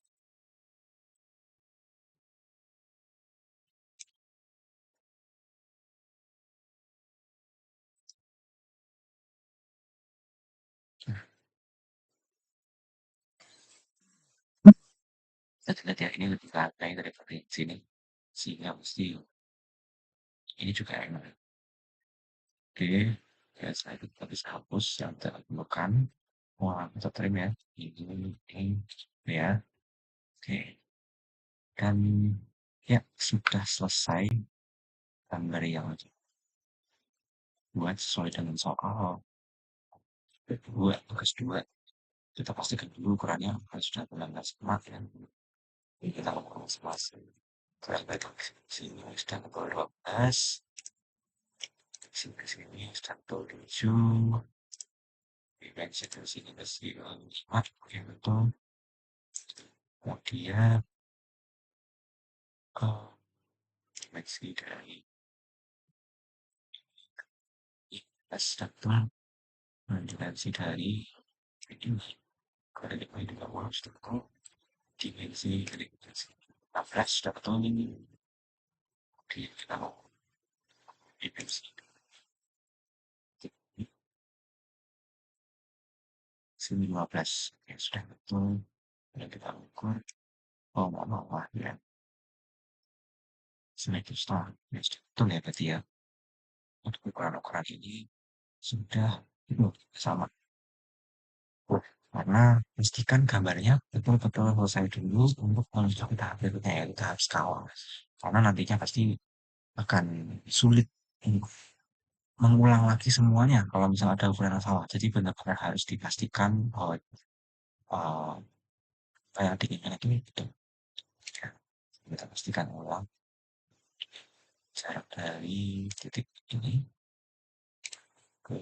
Kita lihat ya, ini lebih lantai daripada yang sini. Sehingga mesti ini juga enak. Oke, ya saya itu kita bisa hapus yang tidak diperlukan. Wah, kita trim ya. Ini, ya. Oke. Dan ya, sudah selesai gambar yang buat sesuai dengan soal kedua, tugas dua. Kita pastikan dulu ukurannya apakah sudah benar-benar sama ya. Jadi kita lakukan masing-masing. Terlihat sini sudah pukul 12, sini sudah pukul 7, dimensi dari sini ke sini 5, oke betul. Kemudian dimensi dari ini sudah betul. Dan dimensi dari ini dari ini juga harus betul. Dimensi dari dimensi 16 sudah betul ini. Kemudian kita mau dimensi sini 15, ya sudah betul. Dan kita ukur, oh nggak apa-apa ya. Semakin setengah, ya sudah betul ya berarti ya. Untuk ukuran-ukuran ini sudah itu sama. Karena pastikan gambarnya betul-betul selesai dulu untuk menuju tahap berikutnya yaitu tahap skala. Karena nantinya pasti akan sulit untuk mengulang lagi semuanya kalau misalnya ada ukuran yang salah. Jadi benar-benar harus dipastikan bahwa apa yang diinginkan itu betul. Ya, kita pastikan ulang jarak dari titik ini ke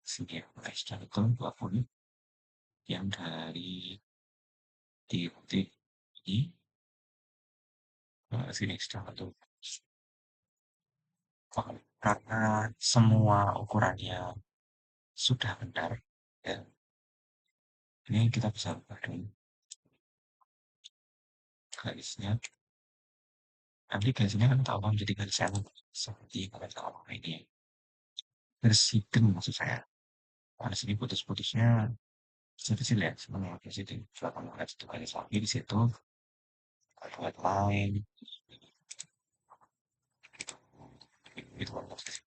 sini ya. Oke, sudah betul 20. Yang dari titik ini ke sini sudah betul. Karena semua ukurannya sudah benar, ya, ini kita bisa ubah dulu garisnya. Nanti garisnya kan tahu kan jadi garis yang seperti garis awal ini. Garis hidden maksud saya. Karena sini putus-putusnya kecil-kecil ya, sebenarnya garis itu. Coba kamu lihat satu garis lagi di situ, buat line, itu kan garis.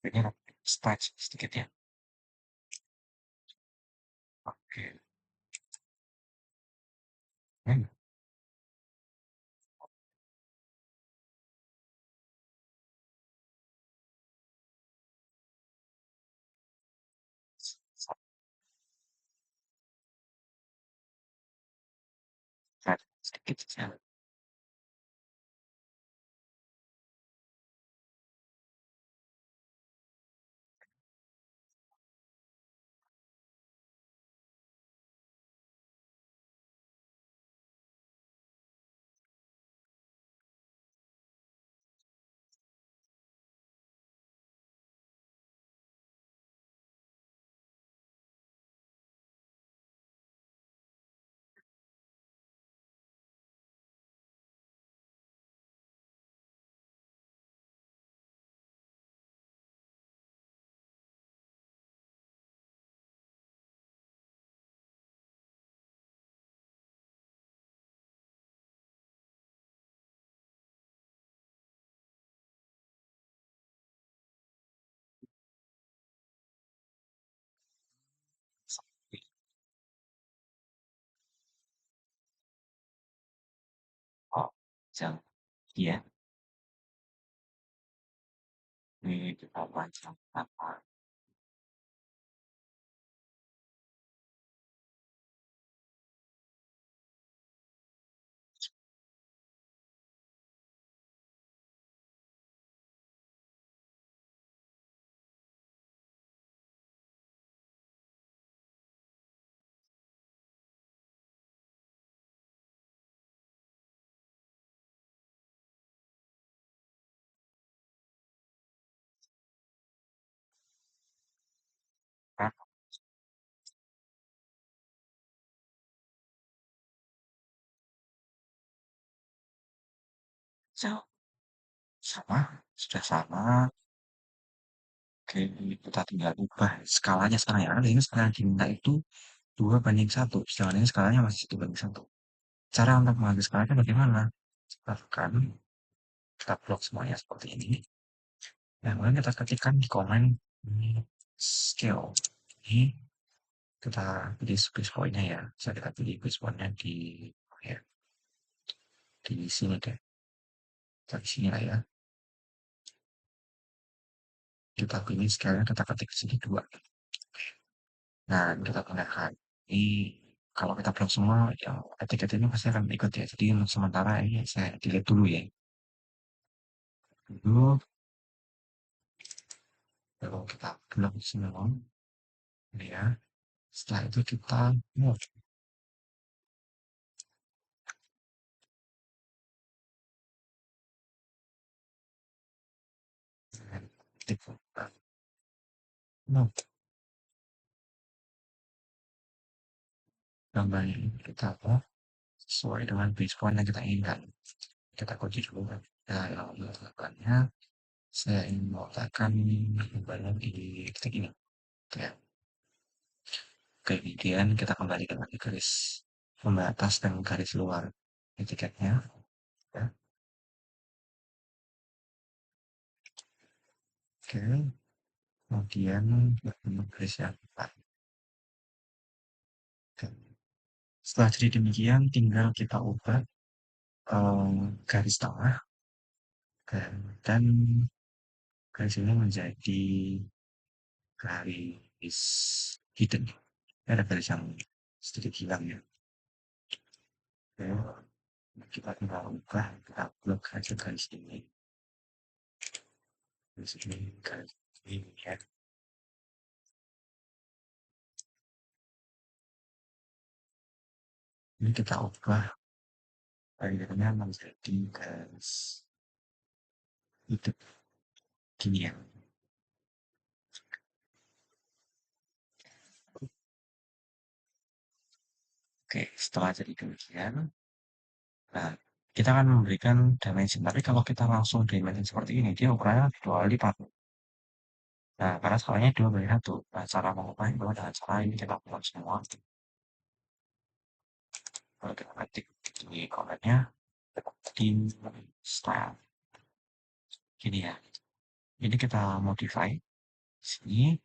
Ini stretch sedikit ya. Oke. Hmm, stretch sedikit saja. Oh, jangan. Iya, ini kita baca apa. Kan, so, sama, sudah sama. Oke, kita tinggal ubah skalanya sekarang ya. Karena di sini skala yang diminta itu 2:1. Sedangkan ini skalanya masih 1:1. Cara untuk mengambil skalanya bagaimana? Kita tekan, kita blok semuanya seperti ini. Nah, kemudian kita ketikkan di komen ini scale. Ini kita pilih space point-nya ya. Bisa kita pilih space point-nya di ya, di sini deh. Kita di sini lah ya. Kita pilih scale-nya, kita ketik sini 2. Nah, kita gunakan. Ini kalau kita blok semua, yang etiket ini pasti akan ikut ya. Jadi untuk sementara ini saya delete dulu ya. Dulu, kalau kita blok semua, ini ya. Setelah itu kita move. Ketik move. Gambar ini kita move sesuai dengan base point yang kita inginkan. Kita kunci dulu kan. Nah, yang melakukannya, saya ingin meletakkan gambarnya di titik ini. Oke. Kemudian kita kembalikan lagi garis pembatas dan garis luar etiketnya. Ya. Oke. Kemudian berbentuk garis yang tepat. Oke. Setelah jadi demikian, tinggal kita ubah garis tengah dan garis ini menjadi garis hidden. Ada garis yang sedikit hilang ya. Oke. Kita tinggal ubah, kita blok aja garis ini. Garis ini, garis ini ya. Ini kita ubah akhirnya menjadi garis hidup gini ya. Oke, setelah jadi demikian, nah kita akan memberikan dimension. Tapi kalau kita langsung dimension seperti ini, dia ukurannya 2 kali lipat. Nah, karena skalanya 2 kali 1. Nah, cara mengubahnya adalah dengan cara ini kita buat semua. Kalau kita ketik di komennya, tim style. Gini ya. Ini kita modify. Sini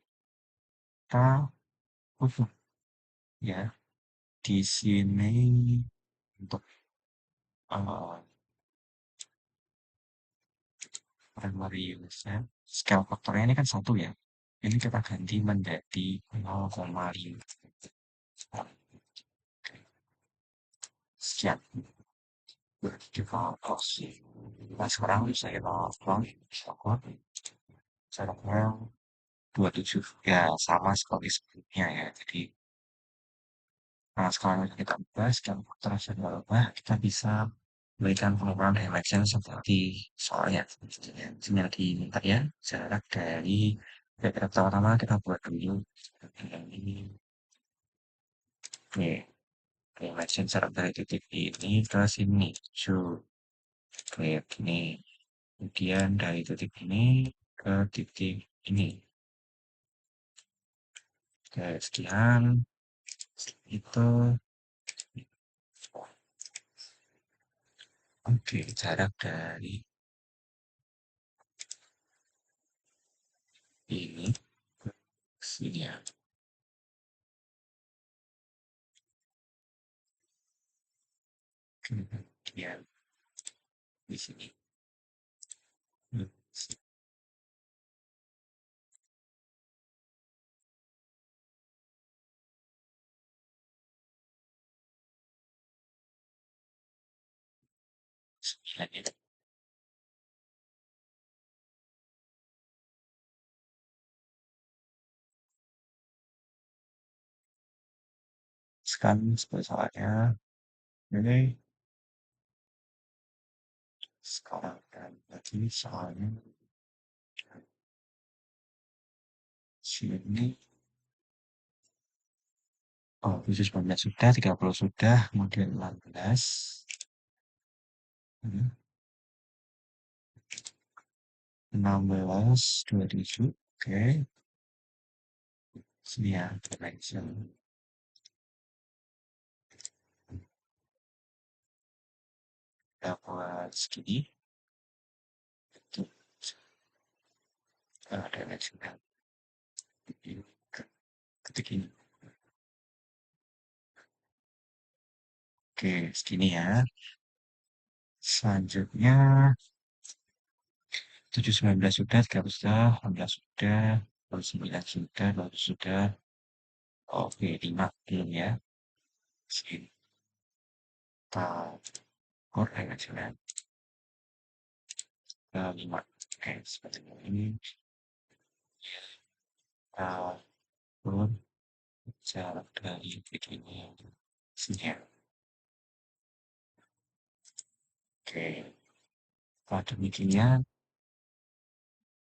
kita ubah ya. Di sini untuk uh, primary use-nya, scale faktornya ini kan 1 ya. Ini kita ganti menjadi 0,5. Sekian. Kita close. Nah, sekarang saya lakukan saya lakukan 27 ya sama seperti sebelumnya ya. Jadi nah, sekarang kita ubah scale faktor kita ubah, kita bisa berikan pengukuran dimension seperti soalnya yang diminta ya, jarak dari pertama kita buat dulu ini. Oke, dimension jarak dari titik ini ke sini 7. Oke, ini kemudian dari titik ini ke titik ini. Oke, sekian itu. Oke, jarak dari ini ke sini ya. Kemudian di sini. Hmm, 9 ini. Sekarang seperti soalnya ini sekarang dan lagi soalnya sini oh 19 sudah 30 sudah kemudian 16 16 27 oke sini ya dimension kita buat segini dimensional ini ketik ini. Oke, segini ya. Selanjutnya 7 19 sudah, 13 sudah, 16 sudah, 29 sudah, 20 sudah. Oke, 5 belum ya. Sekitar dimensional 5. Oke, seperti ini. Kita turun jarak dari begini sini ya. Oke, pada demikian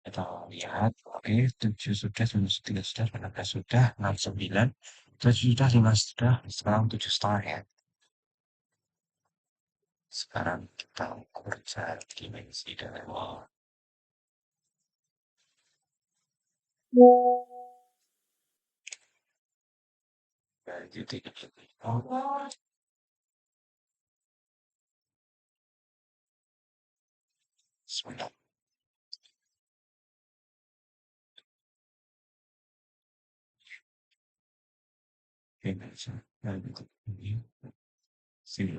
kita lihat, oke, 7 sudah, 9 3 sudah, 18 sudah, 6 9, 7 sudah, 5 sudah, sekarang 7 setengah ya. Sekarang kita ukur jarak dimensi dari titik ini. Oh, sebentar. Dimensi dari titik ini, sini.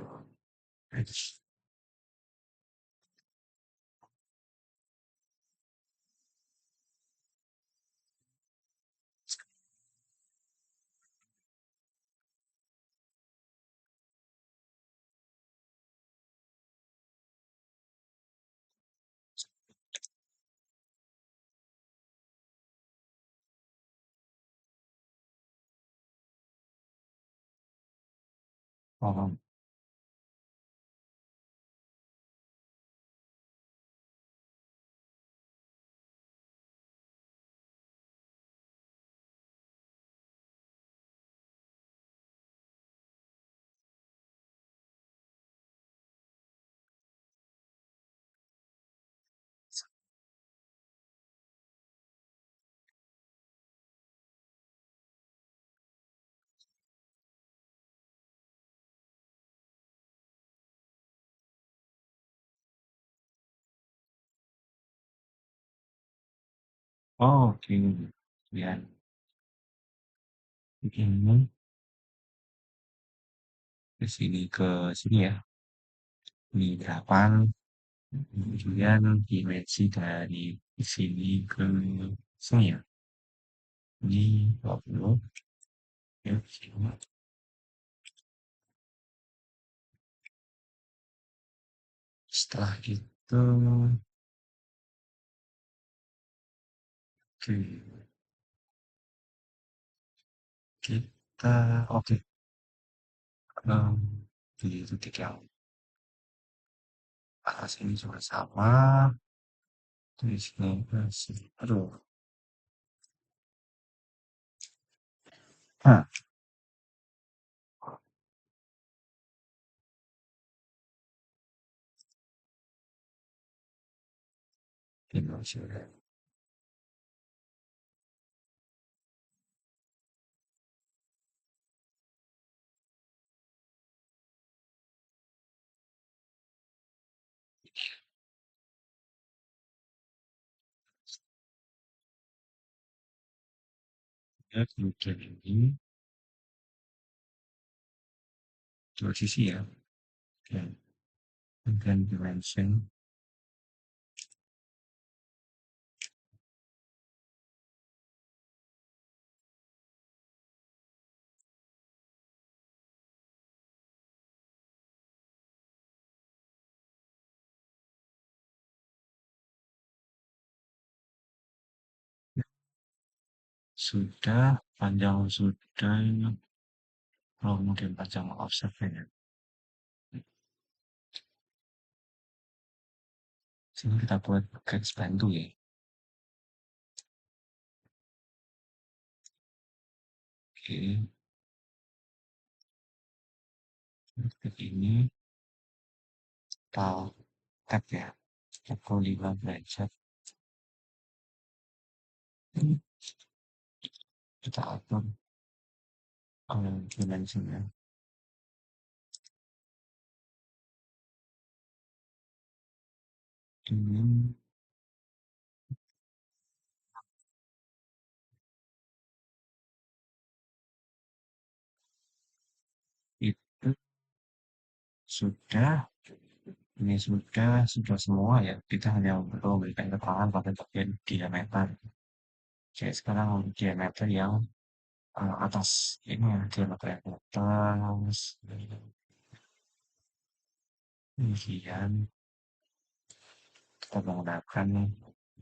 Oh, oh, oke. Ya, begini ke sini ke sini ya. Ini 8. Kemudian dimensi dari sini ke sini ya. Ini 20. Ya, sini. Setelah itu, oke, kita, oke, em, di titik yang atas ini juga sama. Di sini ke sini. Aduh. Nah, dimensi ya, kemudian ini dua sisi ya. Oke. Dan dimension sudah, panjang sudah, kemudian panjang offsetnya. Sini kita buat garis bantu ya. Oke, seperti ini kita tag ya, 45 derajat. Ini kita atur dimensinya. Ini Sudah, ini sudah semua ya. Kita hanya perlu memberikan keterangan pada bagian diameter. Jadi sekarang untuk diameter yang atas. Ini ya, diameter yang atas. Kemudian kita menggunakan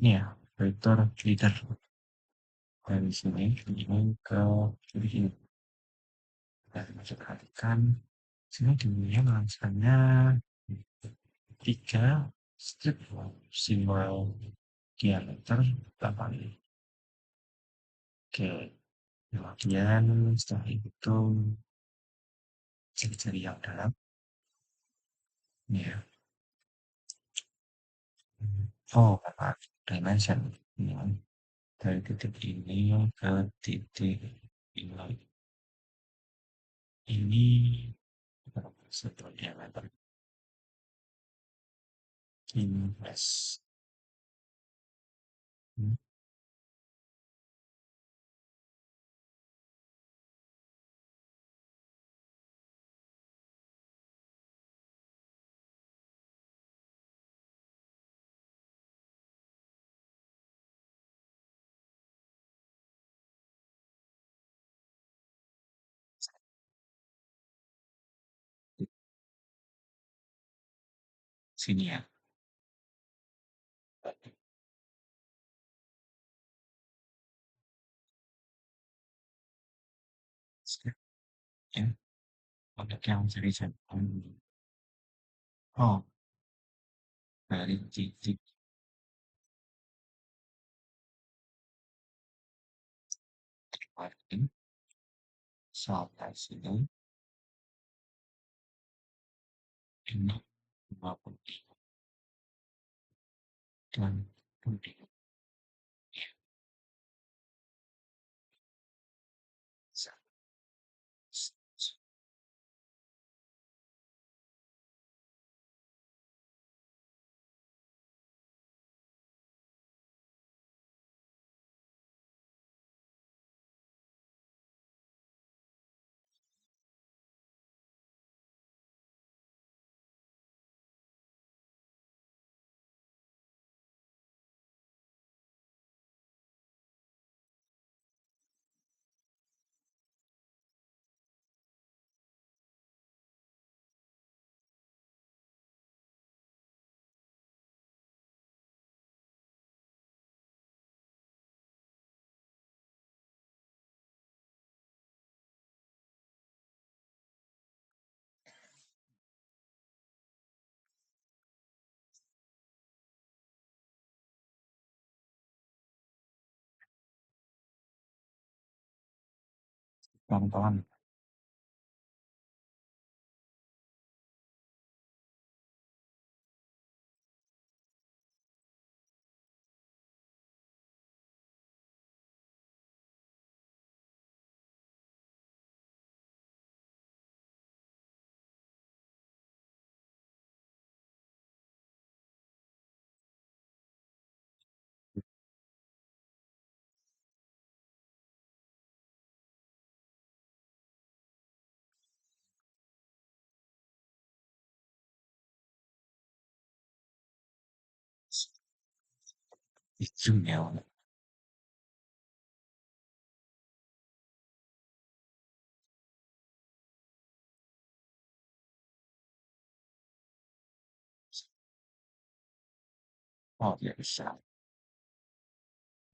ini ya, vektor leader. Dari sini, ini ke sini. Dan bisa perhatikan, sini dulunya nuansanya tiga strip simbol diameter 8. Oke, kemudian setelah itu cari-cari yang dalam, ya. Oh, apa dimension. Ini dari titik ini ke titik ini. Ini satu diameter. Ini plus. Hmm, sini ya. Strip, ya. Untuk yang jadi jangkauan. Oh, dari titik kemarin sampai sini ini 53 dan 23. Pelan-pelan. Itu ya. Oh, ya bisa.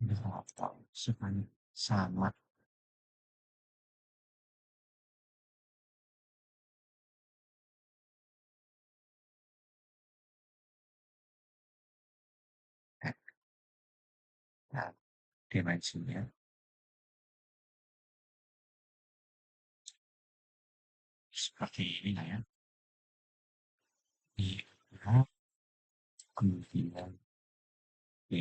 Ini apa? Supaya sama. Eh, nah, dimensinya seperti ini lah ya. Di A, kemudian B.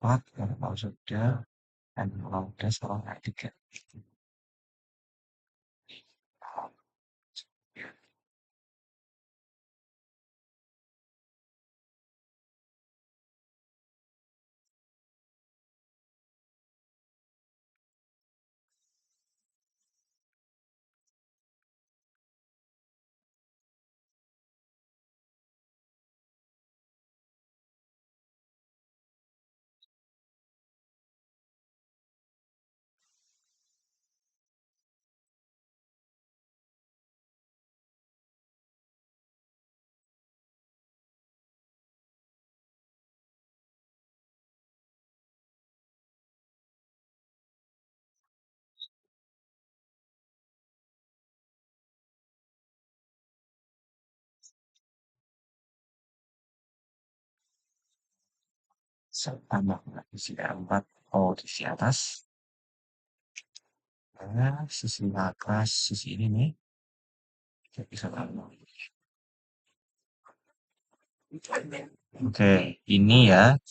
4, kalau sudah, dan kalau udah sekarang naik 3. Tambah lagi sisi 4, oh di sisi atas. Nah, sisi atas, sisi ini nih, kita bisa tambah. Oke, ini ya.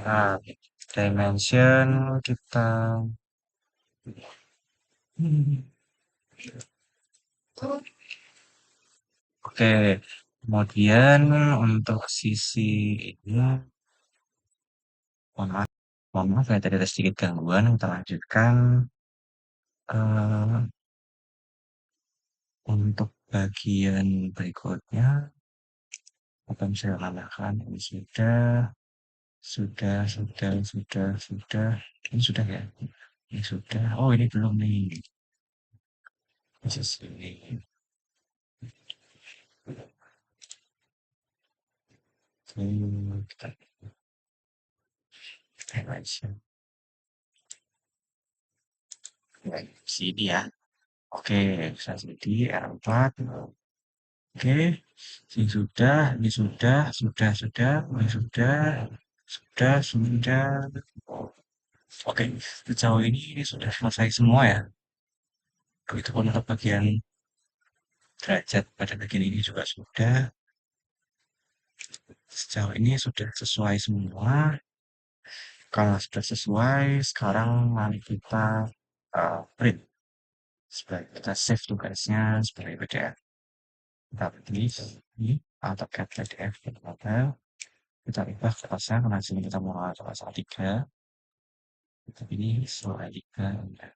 Nah, dimension kita. Oke, kemudian untuk sisi ini, mohon maaf, mohon maaf ya tadi ada sedikit gangguan. Kita lanjutkan. eh, untuk bagian berikutnya, apa yang saya tambahkan? Ini sudah. Ini sudah ya? Ini sudah. Oh, ini belum nih. Sisi ini. Oke, kita dimension. Baik, sini ya. Oke, saya jadi R4. Oke, ini sudah, ini sudah. Oke, sejauh ini sudah selesai semua ya. Begitupun untuk bagian derajat pada bagian ini juga sudah. Sejauh ini sudah sesuai semua. Kalau sudah sesuai, sekarang mari kita print. Supaya kita save tugasnya sebagai PDF. Kita pilih ini atau cat PDF file. Kita ubah kelasnya karena sini kita mau kelas A3. Kita pilih slide 3.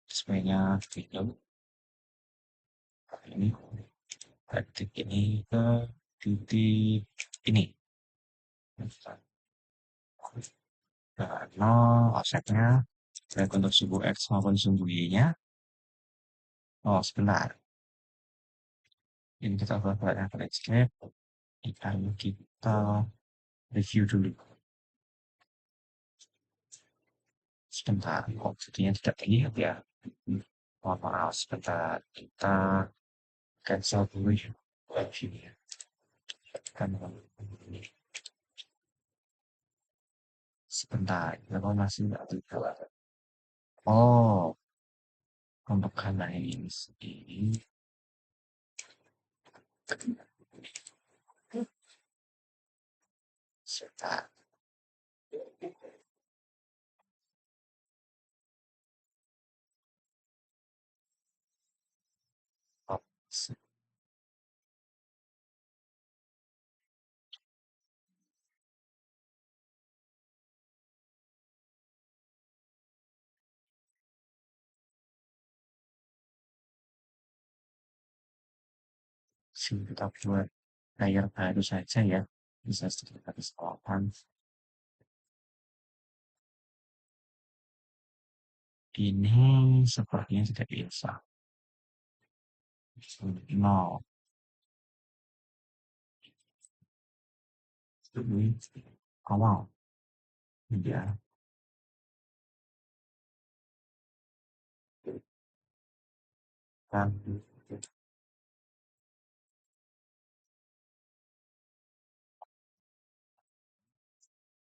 Displaynya video. Ini titik ini ke titik ini. Nah, 0 offsetnya baik untuk suku X maupun suku Y-nya. Oh, sebentar. Ini kita buat yang landscape. Kita review dulu. Sebentar, kok jadinya tidak terlihat ya? Mohon maaf, sebentar. Kita cancel dulu ya review-nya. Kan sebentar, kenapa masih tidak terlihat? Oh, untuk karena ini sendiri. Sebentar. Oh, sini kita buat layar baru saja ya. Bisa sedikit habis kesalahan. Ini sepertinya tidak bisa. No. Ini awal. Ya. Dan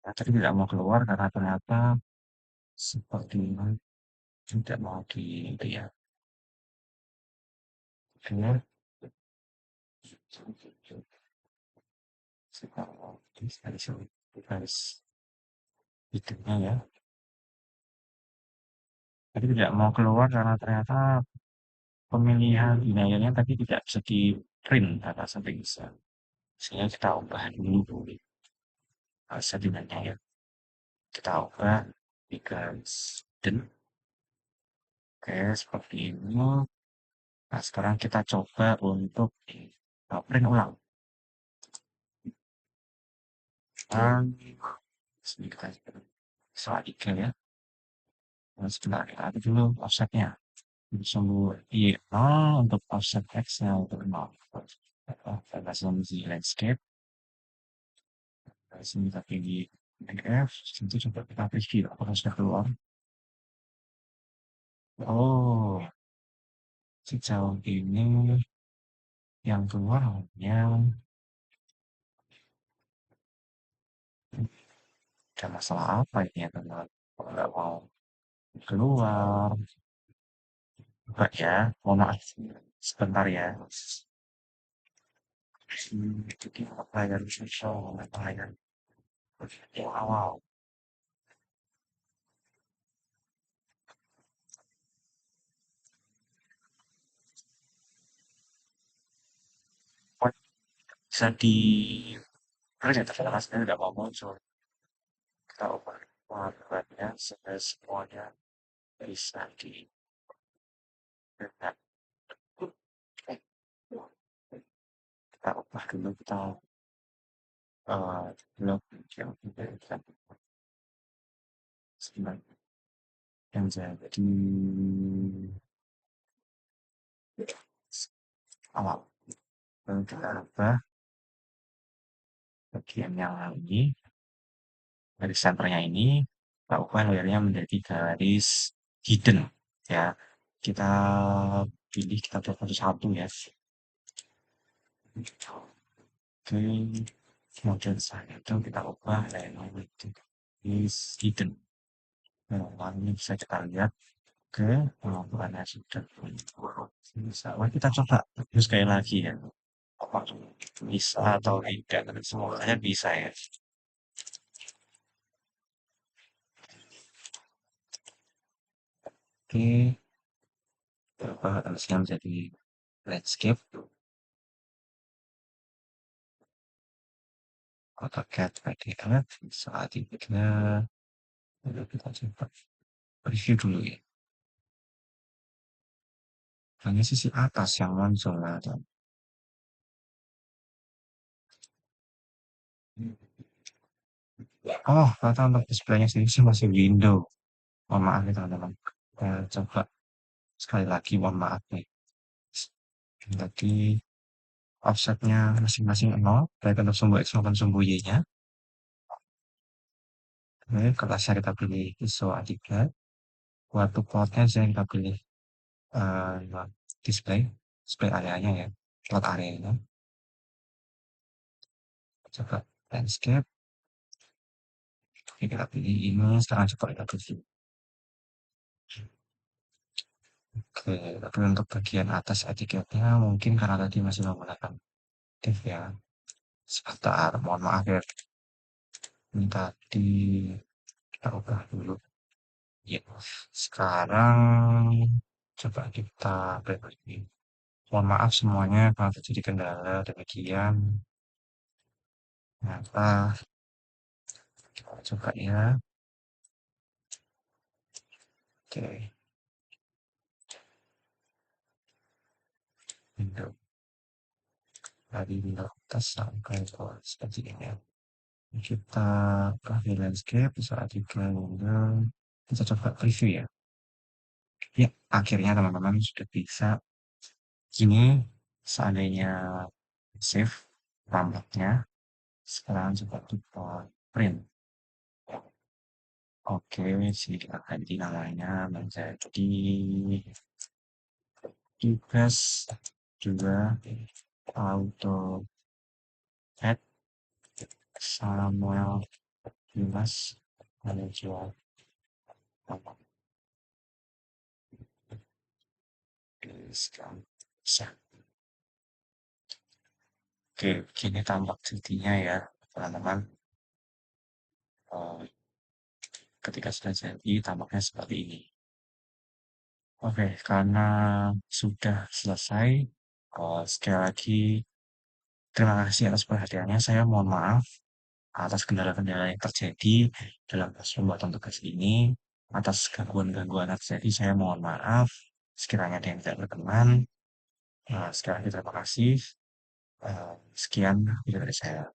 tadi tidak mau keluar karena ternyata sepertinya tidak mau dilihat. Oke. Dari sini tugas hidupnya ya. Tadi tidak mau keluar karena ternyata pemilihan emailnya tadi tidak bisa di print kata sampai bisa. Sehingga kita ubah dulu settingannya ya. Kita ubah tiga dan oke seperti ini. Nah sekarang kita coba untuk print ulang. Dan sini kita setelah tiga ya. Nah, sebentar kita atur dulu offsetnya. Sumbu I0 untuk offset X-nya untuk 0. Kita solusi landscape. Dari sini kita pilih NF. Tentu coba kita review apakah sudah keluar. Oh, sejauh ini yang keluar hanya ada masalah apa ini ya teman? Kalau nggak mau keluar, bukan ya, mohon maaf. Sebentar ya. Itu kita layar social, layar yang awal. Oh, bisa di ternyata hasilnya tidak mau muncul. Kita ubah warnanya supaya semuanya bisa dilihat. Kita ubah dulu kita blok yang kita sebenarnya yang jadi awal. Lalu kita ubah bagian yang ini dari senternya ini kita ubah layarnya menjadi garis hidden ya. Kita pilih kita buat satu-satu ya. Oke, kemudian setelah itu kita ubah layarnya menjadi garis hidden. Nah, ini bisa kita lihat ke pengaturannya sudah bisa. Wah, kita coba terus sekali lagi ya. Apa bisa atau tidak? Tapi semuanya bisa ya. Oke, coba harusnya menjadi landscape. AutoCAD PDF saat ini kita coba review dulu ya. Hanya sisi atas yang muncul atau oh, ternyata untuk displaynya sini sih masih window. Mohon maaf ya teman-teman. Kita coba sekali lagi, mohon maaf nih. Tadi offsetnya masing-masing 0, baik untuk sumbu X maupun sumbu Y-nya. Oke, kelasnya kita pilih ISO A3. Waktu plotnya saya kita pilih display, display areanya ya, plot areanya. Coba landscape. Oke, kita pilih ini. Sekarang coba kita review. Oke, tapi untuk bagian atas etiketnya mungkin karena tadi masih menggunakan div ya. Sebentar, mohon maaf ya. Ini tadi kita ubah dulu. Ya, sekarang coba kita perbaiki. Mohon maaf semuanya kalau terjadi kendala demikian. Ternyata kita coba ya. Oke, window dari window atas sampai bawah seperti ini ya. Kita pakai landscape saat juga window. Kita coba preview ya. Ya, akhirnya teman-teman sudah bisa. Kini seandainya save tampaknya, sekarang coba kita print. Oke, sini kita ganti namanya menjadi tugas juga auto add Samuel Dimas manajer. Sekarang bisa. Oke, begini tampak jadinya ya. teman-teman, eee, ketika sudah jadi tampaknya seperti ini. Oke, karena sudah selesai, sekali lagi terima kasih atas perhatiannya. Saya mohon maaf atas kendala-kendala yang terjadi dalam proses pembuatan tugas ini. Atas gangguan-gangguan yang terjadi, saya mohon maaf. Sekiranya ada yang tidak berkenan, sekali lagi terima kasih. Sekian dari saya.